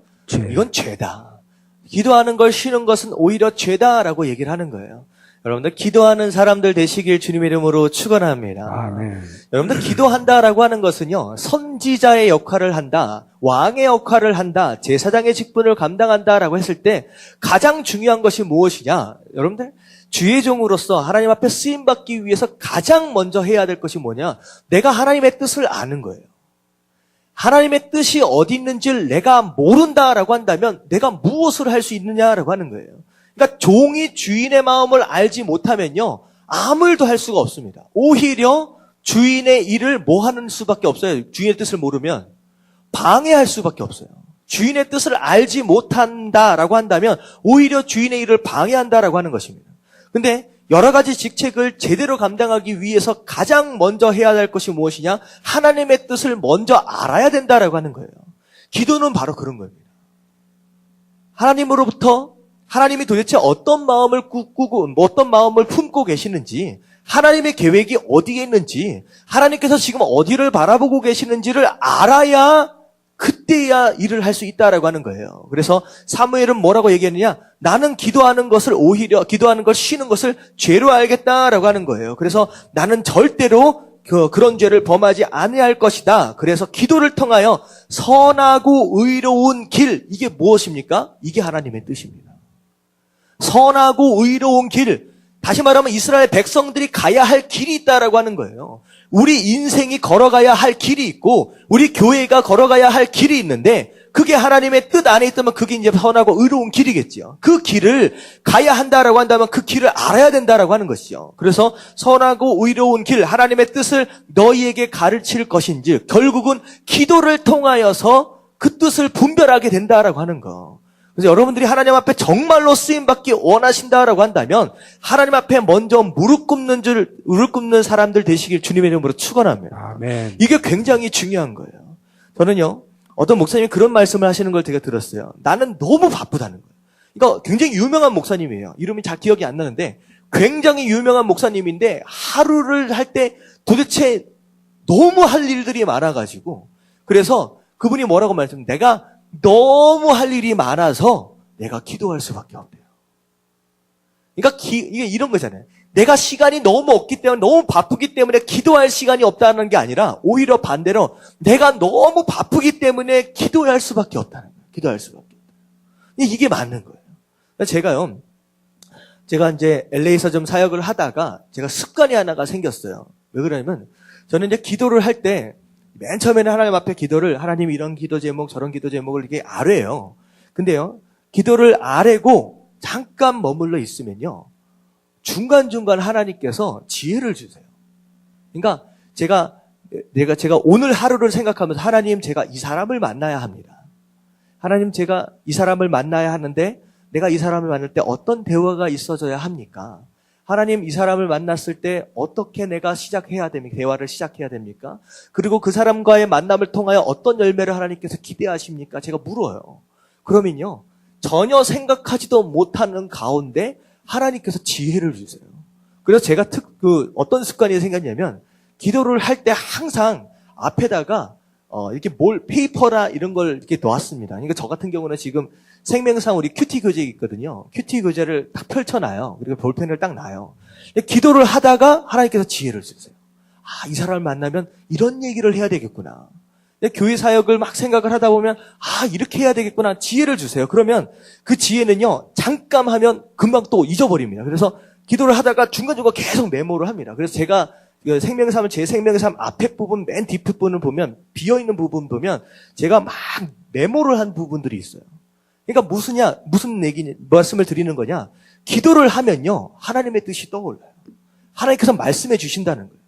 이건 죄다. 기도하는 걸 쉬는 것은 오히려 죄다라고 얘기를 하는 거예요. 여러분들 기도하는 사람들 되시길 주님의 이름으로 축원합니다. 아멘. 여러분들 기도한다라고 하는 것은요, 선지자의 역할을 한다, 왕의 역할을 한다, 제사장의 직분을 감당한다라고 했을 때 가장 중요한 것이 무엇이냐? 여러분들 주의 종으로서 하나님 앞에 쓰임 받기 위해서 가장 먼저 해야 될 것이 뭐냐? 내가 하나님의 뜻을 아는 거예요. 하나님의 뜻이 어디 있는지를 내가 모른다라고 한다면 내가 무엇을 할 수 있느냐라고 하는 거예요. 그러니까 종이 주인의 마음을 알지 못하면요, 아무 일도 할 수가 없습니다. 오히려 주인의 일을 뭐 하는 수밖에 없어요. 주인의 뜻을 모르면 방해할 수밖에 없어요. 주인의 뜻을 알지 못한다라고 한다면 오히려 주인의 일을 방해한다라고 하는 것입니다. 근데 여러 가지 직책을 제대로 감당하기 위해서 가장 먼저 해야 할 것이 무엇이냐? 하나님의 뜻을 먼저 알아야 된다라고 하는 거예요. 기도는 바로 그런 겁니다. 하나님이 도대체 어떤 마음을 꾸고 어떤 마음을 품고 계시는지, 하나님의 계획이 어디에 있는지, 하나님께서 지금 어디를 바라보고 계시는지를 알아야 그때야 일을 할 수 있다라고 하는 거예요. 그래서 사무엘은 뭐라고 얘기했느냐? 나는 기도하는 걸 쉬는 것을 죄로 알겠다라고 하는 거예요. 그래서 나는 절대로 그런 죄를 범하지 아니할 것이다. 그래서 기도를 통하여 선하고 의로운 길, 이게 무엇입니까? 이게 하나님의 뜻입니다. 선하고 의로운 길, 다시 말하면 이스라엘 백성들이 가야 할 길이 있다라고 하는 거예요. 우리 인생이 걸어가야 할 길이 있고 우리 교회가 걸어가야 할 길이 있는데 그게 하나님의 뜻 안에 있다면 그게 이제 선하고 의로운 길이겠죠. 그 길을 가야 한다라고 한다면 그 길을 알아야 된다라고 하는 것이죠. 그래서 선하고 의로운 길, 하나님의 뜻을 너희에게 가르칠 것인지 결국은 기도를 통하여서 그 뜻을 분별하게 된다라고 하는 거. 그래서 여러분들이 하나님 앞에 정말로 쓰임받기 원하신다라고 한다면 하나님 앞에 먼저 무릎 꿇는 사람들 되시길 주님의 이름으로 축원합니다. 아멘. 이게 굉장히 중요한 거예요. 저는요, 어떤 목사님이 그런 말씀을 하시는 걸 제가 들었어요. 나는 너무 바쁘다는 거예요. 그러니까 굉장히 유명한 목사님이에요. 이름이 잘 기억이 안 나는데 굉장히 유명한 목사님인데 하루를 할 때 도대체 너무 할 일들이 많아가지고 그래서 그분이 뭐라고 말했냐면 내가 너무 할 일이 많아서 내가 기도할 수밖에 없대요. 그러니까 이게 이런 거잖아요. 내가 시간이 너무 없기 때문에 너무 바쁘기 때문에 기도할 시간이 없다는 게 아니라 오히려 반대로 내가 너무 바쁘기 때문에 기도할 수밖에 없다는 거예요. 기도할 수밖에 없다. 이게 맞는 거예요. 제가 이제 LA에서 좀 사역을 하다가 제가 습관이 하나가 생겼어요. 왜 그러냐면 저는 이제 기도를 할 때 맨 처음에는 하나님 앞에 기도를 하나님 이런 기도 제목 저런 기도 제목을 이렇게 아뢰요. 근데요. 기도를 아뢰고 잠깐 머물러 있으면요. 중간중간 하나님께서 지혜를 주세요. 그러니까 제가 오늘 하루를 생각하면서 하나님 제가 이 사람을 만나야 합니다. 하나님 제가 이 사람을 만나야 하는데 내가 이 사람을 만날 때 어떤 대화가 있어져야 합니까? 하나님 이 사람을 만났을 때 어떻게 내가 대화를 시작해야 됩니까? 그리고 그 사람과의 만남을 통하여 어떤 열매를 하나님께서 기대하십니까? 제가 물어요. 그러면요. 전혀 생각하지도 못하는 가운데 하나님께서 지혜를 주세요. 그래서 제가 어떤 습관이 생겼냐면 기도를 할 때 항상 앞에다가 이렇게 페이퍼나 이런 걸 이렇게 놓았습니다. 그러니까 저 같은 경우는 지금 생명상 우리 큐티 교재 있거든요. 큐티 교재를 딱 펼쳐놔요. 그리고 볼펜을 딱 놔요. 기도를 하다가 하나님께서 지혜를 주세요. 아, 이 사람을 만나면 이런 얘기를 해야 되겠구나. 교회 사역을 막 생각을 하다 보면 아, 이렇게 해야 되겠구나. 지혜를 주세요. 그러면 그 지혜는요. 잠깐 하면 금방 또 잊어버립니다. 그래서 기도를 하다가 중간중간 계속 메모를 합니다. 그래서 제가 제 생명의 삶 앞에 부분, 맨 뒷부분을 보면, 비어있는 부분 보면, 제가 막 메모를 한 부분들이 있어요. 그러니까 무슨 말씀을 드리는 거냐? 기도를 하면요, 하나님의 뜻이 떠올라요. 하나님께서 말씀해 주신다는 거예요.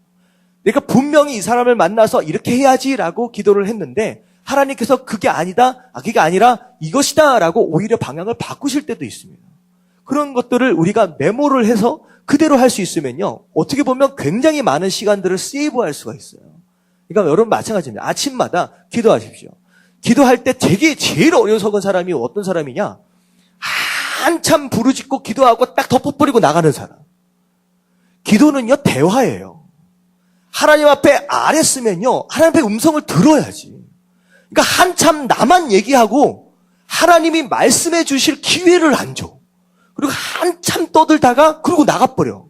그러니까 분명히 이 사람을 만나서 이렇게 해야지라고 기도를 했는데, 하나님께서 그게 아니라 이것이다라고 오히려 방향을 바꾸실 때도 있습니다. 그런 것들을 우리가 메모를 해서 그대로 할 수 있으면요. 어떻게 보면 굉장히 많은 시간들을 세이브할 수가 있어요. 그러니까 여러분 마찬가지입니다. 아침마다 기도하십시오. 기도할 때 제일 어리석은 사람이 어떤 사람이냐? 한참 부르짖고 기도하고 딱 덮어버리고 나가는 사람. 기도는요. 대화예요. 하나님 앞에 아랬으면요. 하나님 앞에 음성을 들어야지. 그러니까 한참 나만 얘기하고 하나님이 말씀해 주실 기회를 안 줘. 그리고 한참 떠들다가 그러고 나가버려.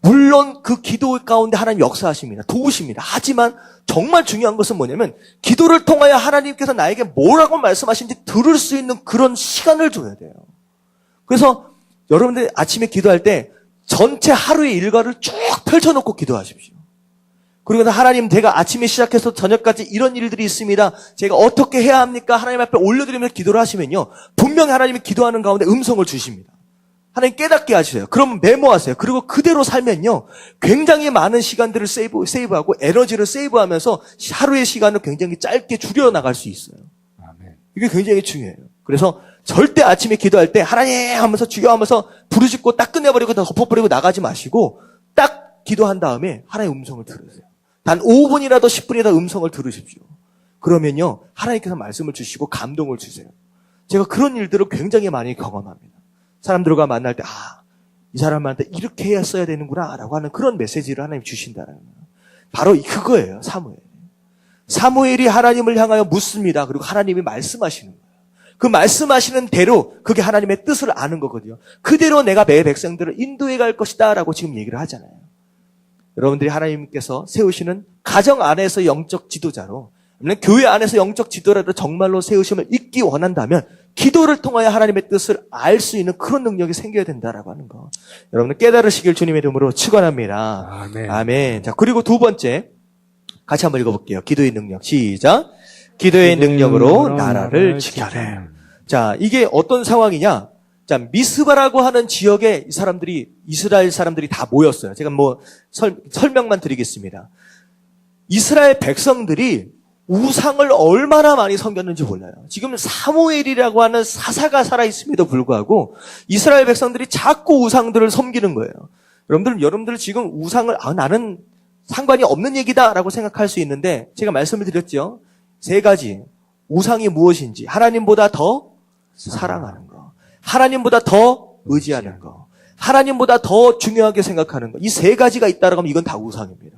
물론 그 기도 가운데 하나님 역사하십니다. 도우십니다. 하지만 정말 중요한 것은 뭐냐면 기도를 통하여 하나님께서 나에게 뭐라고 말씀하신지 들을 수 있는 그런 시간을 줘야 돼요. 그래서 여러분들 아침에 기도할 때 전체 하루의 일과를 쭉 펼쳐놓고 기도하십시오. 그리고 하나님 제가 아침에 시작해서 저녁까지 이런 일들이 있습니다. 제가 어떻게 해야 합니까? 하나님 앞에 올려드리면서 기도를 하시면요. 분명히 하나님이 기도하는 가운데 음성을 주십니다. 하나님 깨닫게 하세요. 그러면 메모하세요. 그리고 그대로 살면요. 굉장히 많은 시간들을 세이브하고 에너지를 세이브하면서 하루의 시간을 굉장히 짧게 줄여나갈 수 있어요. 아멘. 이게 굉장히 중요해요. 그래서 절대 아침에 기도할 때 하나님 하면서 주여 하면서 부르짖고 딱 끝내버리고 덮어버리고 나가지 마시고 딱 기도한 다음에 하나님의 음성을 들으세요. 단 5분이라도 10분이라도 음성을 들으십시오. 그러면요. 하나님께서 말씀을 주시고 감동을 주세요. 제가 그런 일들을 굉장히 많이 경험합니다. 사람들과 만날 때 이 사람한테 이렇게 했어야 되는구나 라고 하는 그런 메시지를 하나님 주신다는 거예요. 바로 그거예요. 사무엘. 사무엘이 하나님을 향하여 묻습니다. 그리고 하나님이 말씀하시는 거예요. 그 말씀하시는 대로 그게 하나님의 뜻을 아는 거거든요. 그대로 내가 내 백성들을 인도해 갈 것이다 라고 지금 얘기를 하잖아요. 여러분들이 하나님께서 세우시는 가정 안에서 영적 지도자로, 교회 안에서 영적 지도자로 정말로 세우심을 잊기 원한다면 기도를 통하여 하나님의 뜻을 알 수 있는 그런 능력이 생겨야 된다라고 하는 거. 여러분들 깨달으시길 주님의 이름으로 축원합니다. 아멘. 아멘. 자, 그리고 두 번째 같이 한번 읽어볼게요. 기도의 능력. 시작. 기도의 능력으로 나라를 지켜내. 자, 이게 어떤 상황이냐? 자, 미스바라고 하는 지역에 이 사람들이, 이스라엘 사람들이 다 모였어요. 제가 설명만 드리겠습니다. 이스라엘 백성들이 우상을 얼마나 많이 섬겼는지 몰라요. 지금 사무엘이라고 하는 사사가 살아있음에도 불구하고 이스라엘 백성들이 자꾸 우상들을 섬기는 거예요. 여러분들 지금 우상을, 나는 상관이 없는 얘기다라고 생각할 수 있는데, 제가 말씀을 드렸죠. 세 가지. 우상이 무엇인지, 하나님보다 더 사랑하는 거, 하나님보다 더 의지하는 거, 하나님보다 더 중요하게 생각하는 거. 이 세 가지가 있다라고 하면 이건 다 우상입니다.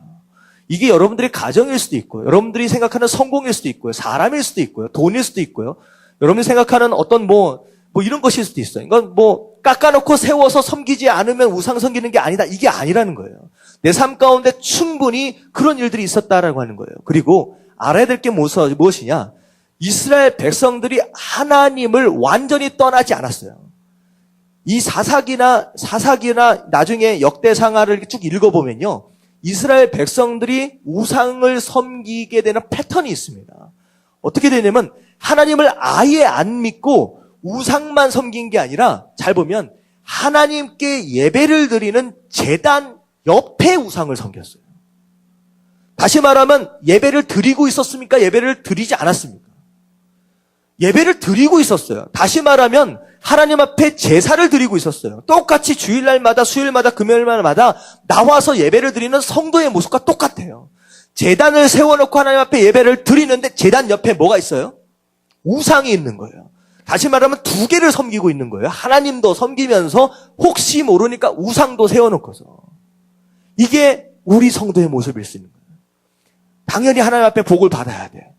이게 여러분들의 가정일 수도 있고요. 여러분들이 생각하는 성공일 수도 있고요. 사람일 수도 있고요. 돈일 수도 있고요. 여러분이 생각하는 어떤 이런 것일 수도 있어요. 이건 깎아놓고 세워서 섬기지 않으면 우상 섬기는 게 아니다. 이게 아니라는 거예요. 내 삶 가운데 충분히 그런 일들이 있었다라고 하는 거예요. 그리고 알아야 될 게 무엇이냐? 이스라엘 백성들이 하나님을 완전히 떠나지 않았어요. 이 사사기나 나중에 역대상하를 쭉 읽어보면요. 이스라엘 백성들이 우상을 섬기게 되는 패턴이 있습니다. 어떻게 되냐면 하나님을 아예 안 믿고 우상만 섬긴 게 아니라, 잘 보면 하나님께 예배를 드리는 제단 옆에 우상을 섬겼어요. 다시 말하면 예배를 드리고 있었습니까? 예배를 드리지 않았습니까? 예배를 드리고 있었어요. 다시 말하면 하나님 앞에 제사를 드리고 있었어요. 똑같이 주일날마다, 수요일마다, 금요일마다 나와서 예배를 드리는 성도의 모습과 똑같아요. 제단을 세워놓고 하나님 앞에 예배를 드리는데 제단 옆에 뭐가 있어요? 우상이 있는 거예요. 다시 말하면 두 개를 섬기고 있는 거예요. 하나님도 섬기면서 혹시 모르니까 우상도 세워놓고서. 이게 우리 성도의 모습일 수 있는 거예요. 당연히 하나님 앞에 복을 받아야 돼.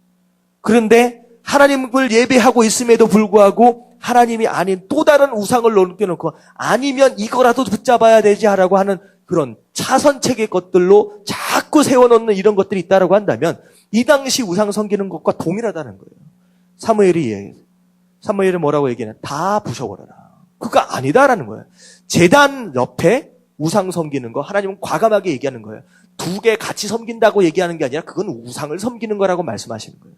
그런데 하나님을 예배하고 있음에도 불구하고 하나님이 아닌 또 다른 우상을 넘겨놓고, 아니면 이거라도 붙잡아야 되지 하라고 하는 그런 차선책의 것들로 자꾸 세워놓는 이런 것들이 있다라고 한다면 이 당시 우상 섬기는 것과 동일하다는 거예요. 사무엘이 뭐라고 얘기하냐? 다 부셔버려라. 그거 아니다라는 거예요. 제단 옆에 우상 섬기는 거 하나님은 과감하게 얘기하는 거예요. 두 개 같이 섬긴다고 얘기하는 게 아니라 그건 우상을 섬기는 거라고 말씀하시는 거예요.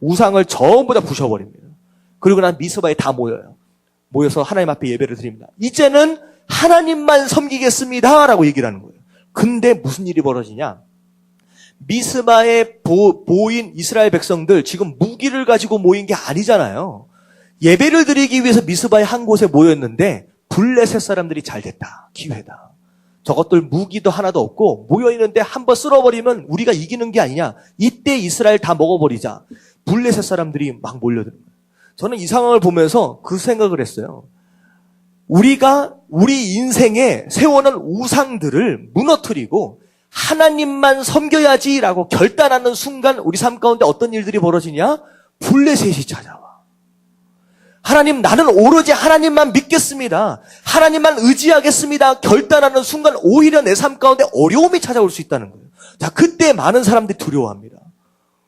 우상을 전부 다 부셔버립니다. 그리고 난 미스바에 다 모여요. 모여서 하나님 앞에 예배를 드립니다. 이제는 하나님만 섬기겠습니다 라고 얘기를 하는 거예요. 근데 무슨 일이 벌어지냐? 미스바에 모인 이스라엘 백성들, 지금 무기를 가지고 모인 게 아니잖아요. 예배를 드리기 위해서 미스바의 한 곳에 모였는데 블레셋 사람들이 잘 됐다. 기회다. 저것들 무기도 하나도 없고 모여있는데 한번 쓸어버리면 우리가 이기는 게 아니냐. 이때 이스라엘 다 먹어버리자. 블레셋 사람들이 막 몰려드는 거예요. 저는 이 상황을 보면서 그 생각을 했어요. 우리가 우리 인생에 세워놓은 우상들을 무너뜨리고 하나님만 섬겨야지라고 결단하는 순간 우리 삶 가운데 어떤 일들이 벌어지냐? 블레셋이 찾아와. 하나님, 나는 오로지 하나님만 믿겠습니다. 하나님만 의지하겠습니다. 결단하는 순간 오히려 내 삶 가운데 어려움이 찾아올 수 있다는 거예요. 자, 그때 많은 사람들이 두려워합니다.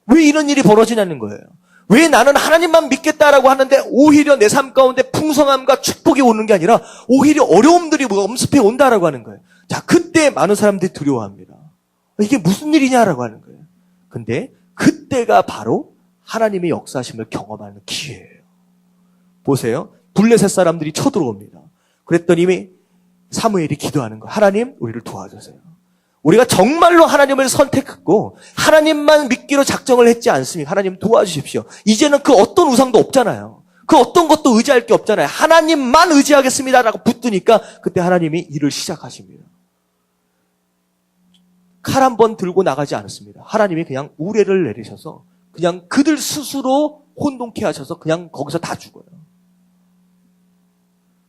왜 이런 일이 벌어지냐는 거예요. 왜 나는 하나님만 믿겠다라고 하는데 오히려 내 삶 가운데 풍성함과 축복이 오는 게 아니라 오히려 어려움들이 엄습해 온다라고 하는 거예요. 자, 그때 많은 사람들이 두려워합니다. 이게 무슨 일이냐라고 하는 거예요. 근데 그때가 바로 하나님의 역사심을 경험하는 기회예요. 보세요. 블레셋 사람들이 쳐들어옵니다. 그랬더니 사무엘이 기도하는 거예요. 하나님, 우리를 도와주세요. 우리가 정말로 하나님을 선택했고 하나님만 믿기로 작정을 했지 않습니까? 하나님 도와주십시오. 이제는 그 어떤 우상도 없잖아요. 그 어떤 것도 의지할 게 없잖아요. 하나님만 의지하겠습니다라고 붙드니까 그때 하나님이 일을 시작하십니다. 칼 한 번 들고 나가지 않았습니다. 하나님이 그냥 우레를 내리셔서 그냥 그들 스스로 혼돈케 하셔서 그냥 거기서 다 죽어요.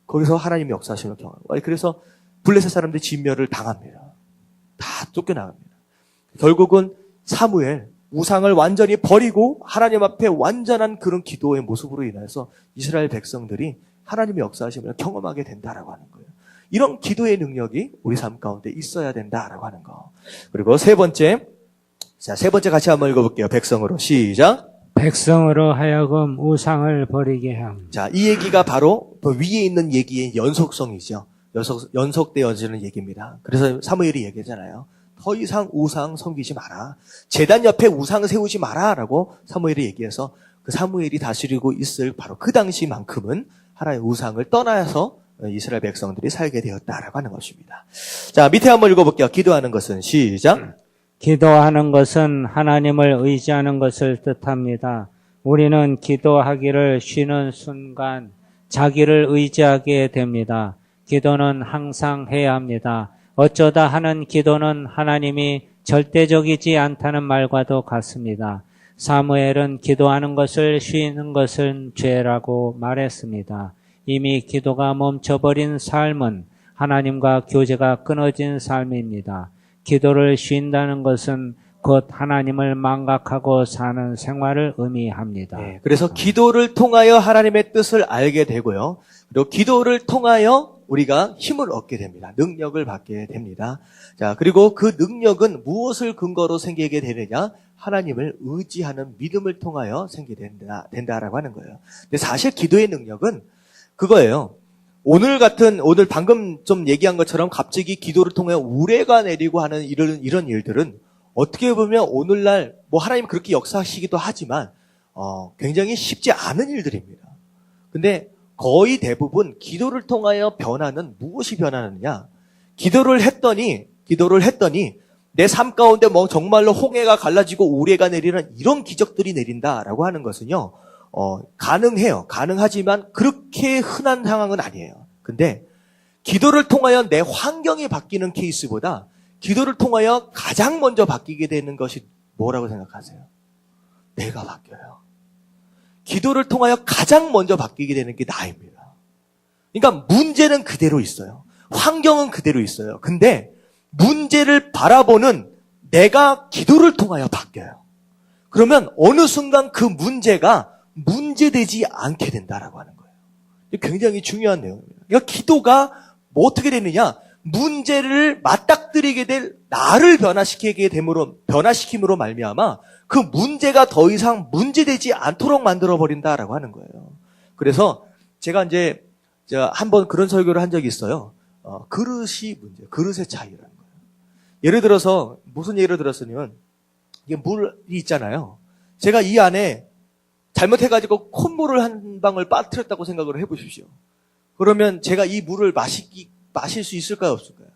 거기서 하나님의 역사하심을 경험하고, 그래서 블레셋 사람들이 진멸을 당합니다. 다 쫓겨나갑니다. 결국은 사무엘, 우상을 완전히 버리고 하나님 앞에 완전한 그런 기도의 모습으로 인해서 이스라엘 백성들이 하나님의 역사하심을 경험하게 된다라고 하는 거예요. 이런 기도의 능력이 우리 삶 가운데 있어야 된다라고 하는 거. 그리고 세 번째 같이 한번 읽어볼게요. 백성으로 시작. 백성으로 하여금 우상을 버리게 함. 자, 이 얘기가 바로 위에 있는 얘기의 연속성이죠. 연속되어지는 얘기입니다. 그래서 사무엘이 얘기하잖아요. 더 이상 우상 섬기지 마라. 제단 옆에 우상 세우지 마라라고 사무엘이 얘기해서 그 사무엘이 다스리고 있을 바로 그 당시만큼은 하나의 우상을 떠나서 이스라엘 백성들이 살게 되었다라고 하는 것입니다. 자, 밑에 한번 읽어볼게요. 기도하는 것은 시작. 기도하는 것은 하나님을 의지하는 것을 뜻합니다. 우리는 기도하기를 쉬는 순간 자기를 의지하게 됩니다. 기도는 항상 해야 합니다. 어쩌다 하는 기도는 하나님이 절대적이지 않다는 말과도 같습니다. 사무엘은 기도하는 것을 쉬는 것은 죄라고 말했습니다. 이미 기도가 멈춰버린 삶은 하나님과 교제가 끊어진 삶입니다. 기도를 쉰다는 것은 곧 하나님을 망각하고 사는 생활을 의미합니다. 네, 그래서 기도를 통하여 하나님의 뜻을 알게 되고요. 그리고 기도를 통하여 우리가 힘을 얻게 됩니다. 능력을 받게 됩니다. 자, 그리고 그 능력은 무엇을 근거로 생기게 되느냐? 하나님을 의지하는 믿음을 통하여 생기게 된다라고 하는 거예요. 근데 사실 기도의 능력은 그거예요. 오늘 방금 좀 얘기한 것처럼 갑자기 기도를 통해 우레가 내리고 하는 이런 일들은 어떻게 보면 오늘날 하나님 그렇게 역사하시기도 하지만 굉장히 쉽지 않은 일들입니다. 근데 거의 대부분 기도를 통하여 변화는 무엇이 변하느냐? 기도를 했더니 내 삶 가운데 정말로 홍해가 갈라지고 우레가 내리는 이런 기적들이 내린다라고 하는 것은요. 가능해요. 가능하지만 그렇게 흔한 상황은 아니에요. 근데 기도를 통하여 내 환경이 바뀌는 케이스보다 기도를 통하여 가장 먼저 바뀌게 되는 것이 뭐라고 생각하세요? 내가 바뀌어요. 기도를 통하여 가장 먼저 바뀌게 되는 게 나입니다. 그러니까 문제는 그대로 있어요. 환경은 그대로 있어요. 근데 문제를 바라보는 내가 기도를 통하여 바뀌어요. 그러면 어느 순간 그 문제가 문제되지 않게 된다라고 하는 거예요. 굉장히 중요한 내용입니다. 그러니까 기도가 어떻게 되느냐? 문제를 맞닥뜨리게 될 나를 변화시킴으로 말미암아 그 문제가 더 이상 문제되지 않도록 만들어 버린다라고 하는 거예요. 그래서 제가 이제 한번 그런 설교를 한 적이 있어요. 그릇이 문제, 그릇의 차이라는 거예요. 예를 들어서 무슨 예를 들었으면 이게 물이 있잖아요. 제가 이 안에 잘못해가지고 콧물을 한 방울 빠뜨렸다고 생각을 해보십시오. 그러면 제가 이 물을 마실 수 있을까요, 없을까요?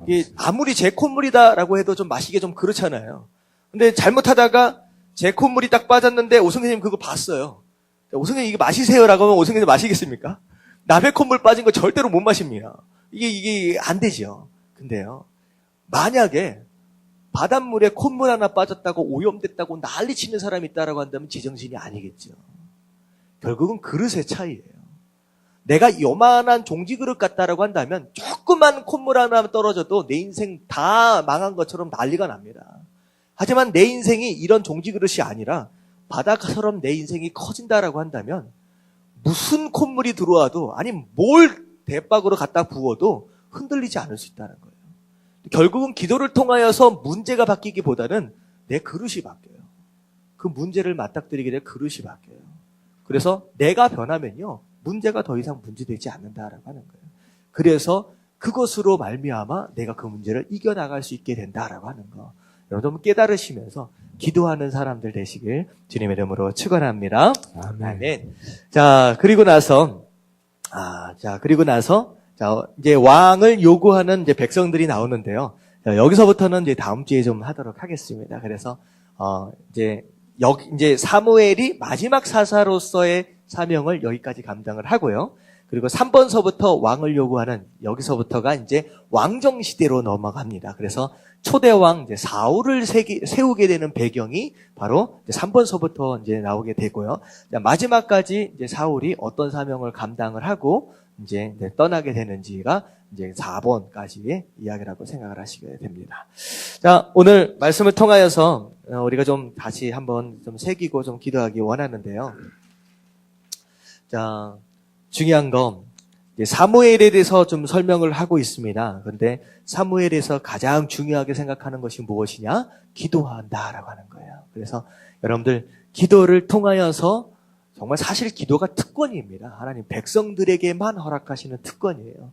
이게 아무리 제 콧물이다라고 해도 좀 마시기 좀 그렇잖아요. 근데 잘못하다가 제 콧물이 딱 빠졌는데 오승재님 그거 봤어요. 오승재님 이거 마시세요라고 하면 오승재님 마시겠습니까? 남의 콧물 빠진 거 절대로 못 마십니다. 이게 안 되죠. 근데요, 만약에 바닷물에 콧물 하나 빠졌다고 오염됐다고 난리치는 사람이 있다라고 한다면 제정신이 아니겠죠. 결국은 그릇의 차이예요. 내가 요만한 종지그릇 같다라고 한다면 조그만 콧물 하나 떨어져도 내 인생 다 망한 것처럼 난리가 납니다. 하지만 내 인생이 이런 종지그릇이 아니라 바다처럼 내 인생이 커진다라고 한다면 무슨 콧물이 들어와도 아니 뭘 대박으로 갖다 부어도 흔들리지 않을 수 있다는 거예요. 결국은 기도를 통하여서 문제가 바뀌기보다는 내 그릇이 바뀌어요. 그 문제를 맞닥뜨리게 될 그릇이 바뀌어요. 그래서 내가 변하면요, 문제가 더 이상 문제되지 않는다라고 하는 거예요. 그래서 그것으로 말미암아 내가 그 문제를 이겨나갈 수 있게 된다라고 하는 거. 여러분 깨달으시면서 기도하는 사람들 되시길 주님의 이름으로 축원합니다. 아멘. 자, 그리고 나서 이제 왕을 요구하는 이제 백성들이 나오는데요. 여기서부터는 이제 다음 주에 좀 하도록 하겠습니다. 그래서 이제 사무엘이 마지막 사사로서의 사명을 여기까지 감당을 하고요. 그리고 3번서부터 왕을 요구하는 여기서부터가 이제 왕정 시대로 넘어갑니다. 그래서 초대왕 이제 사울을 세우게 되는 배경이 바로 이제 3번서부터 이제 나오게 되고요. 마지막까지 이제 사울이 어떤 사명을 감당을 하고 이제 떠나게 되는지가 이제 4번까지의 이야기라고 생각을 하시게 됩니다. 자, 오늘 말씀을 통하여서 우리가 좀 다시 한번 좀 새기고 좀 기도하기 원하는데요. 자, 중요한 건 이제 사무엘에 대해서 좀 설명을 하고 있습니다. 그런데 사무엘에서 가장 중요하게 생각하는 것이 무엇이냐? 기도한다라고 하는 거예요. 그래서 여러분들 기도를 통하여서 정말 사실 기도가 특권입니다. 하나님 백성들에게만 허락하시는 특권이에요.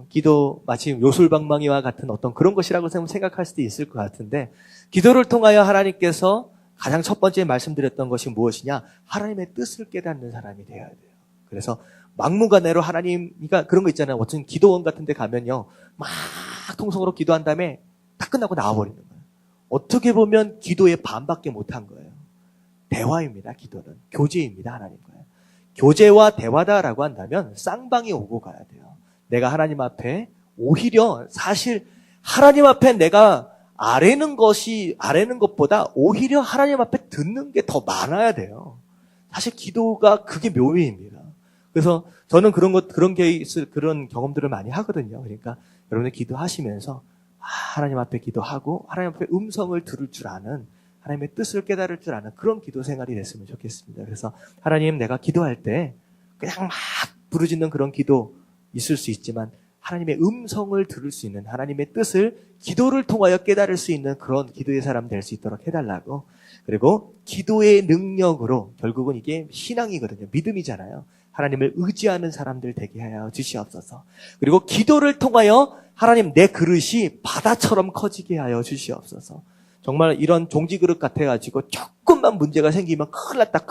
기도 마치 요술방망이와 같은 어떤 그런 것이라고 생각할 수도 있을 것 같은데 기도를 통하여 하나님께서 가장 첫 번째 말씀드렸던 것이 무엇이냐? 하나님의 뜻을 깨닫는 사람이 되어야 돼요. 그래서 막무가내로 하나님, 그러니까 그런 거 있잖아요. 어떤 기도원 같은 데 가면요. 막 통성으로 기도한 다음에 딱 끝나고 나와버리는 거예요. 어떻게 보면 기도의 반밖에 못한 거예요. 대화입니다. 기도는. 교제입니다. 하나님과요. 교제와 대화다라고 한다면 쌍방이 오고 가야 돼요. 내가 하나님 앞에 오히려 사실 하나님 앞에 내가 아뢰는 것보다 오히려 하나님 앞에 듣는 게 더 많아야 돼요. 사실 기도가 그게 묘미입니다. 그래서 저는 그런 경험들을 많이 하거든요. 그러니까 여러분들 기도하시면서 하나님 앞에 기도하고 하나님 앞에 음성을 들을 줄 아는 하나님의 뜻을 깨달을 줄 아는 그런 기도 생활이 됐으면 좋겠습니다. 그래서 하나님 내가 기도할 때 그냥 막 부르짖는 그런 기도 있을 수 있지만 하나님의 음성을 들을 수 있는 하나님의 뜻을 기도를 통하여 깨달을 수 있는 그런 기도의 사람 될 수 있도록 해달라고. 그리고 기도의 능력으로 결국은 이게 신앙이거든요. 믿음이잖아요. 하나님을 의지하는 사람들 되게 하여 주시옵소서. 그리고 기도를 통하여 하나님 내 그릇이 바다처럼 커지게 하여 주시옵소서. 정말 이런 종지 그릇 같아가지고 조금만 문제가 생기면 큰일 났다.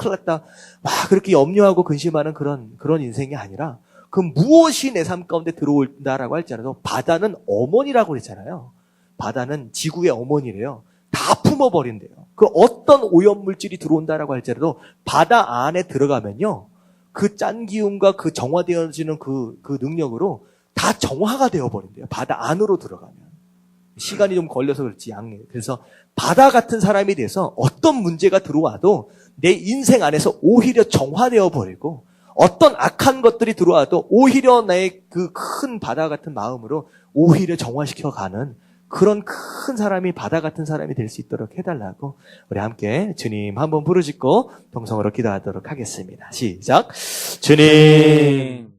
막 그렇게 염려하고 근심하는 그런 인생이 아니라 그 무엇이 내 삶 가운데 들어온다라고 할지라도 바다는 어머니라고 그랬잖아요. 바다는 지구의 어머니래요. 다 품어버린대요. 그 어떤 오염물질이 들어온다라고 할지라도 바다 안에 들어가면요. 그 짠 기운과 그 정화되어지는 그 능력으로 다 정화가 되어버린대요. 바다 안으로 들어가면. 시간이 좀 걸려서 그렇지, 양에. 그래서 바다 같은 사람이 돼서 어떤 문제가 들어와도 내 인생 안에서 오히려 정화되어 버리고 어떤 악한 것들이 들어와도 오히려 나의 그 큰 바다 같은 마음으로 오히려 정화시켜가는 그런 큰 사람이 바다 같은 사람이 될 수 있도록 해달라고 우리 함께 주님 한번 부르짖고 동성으로 기도하도록 하겠습니다. 시작. 주님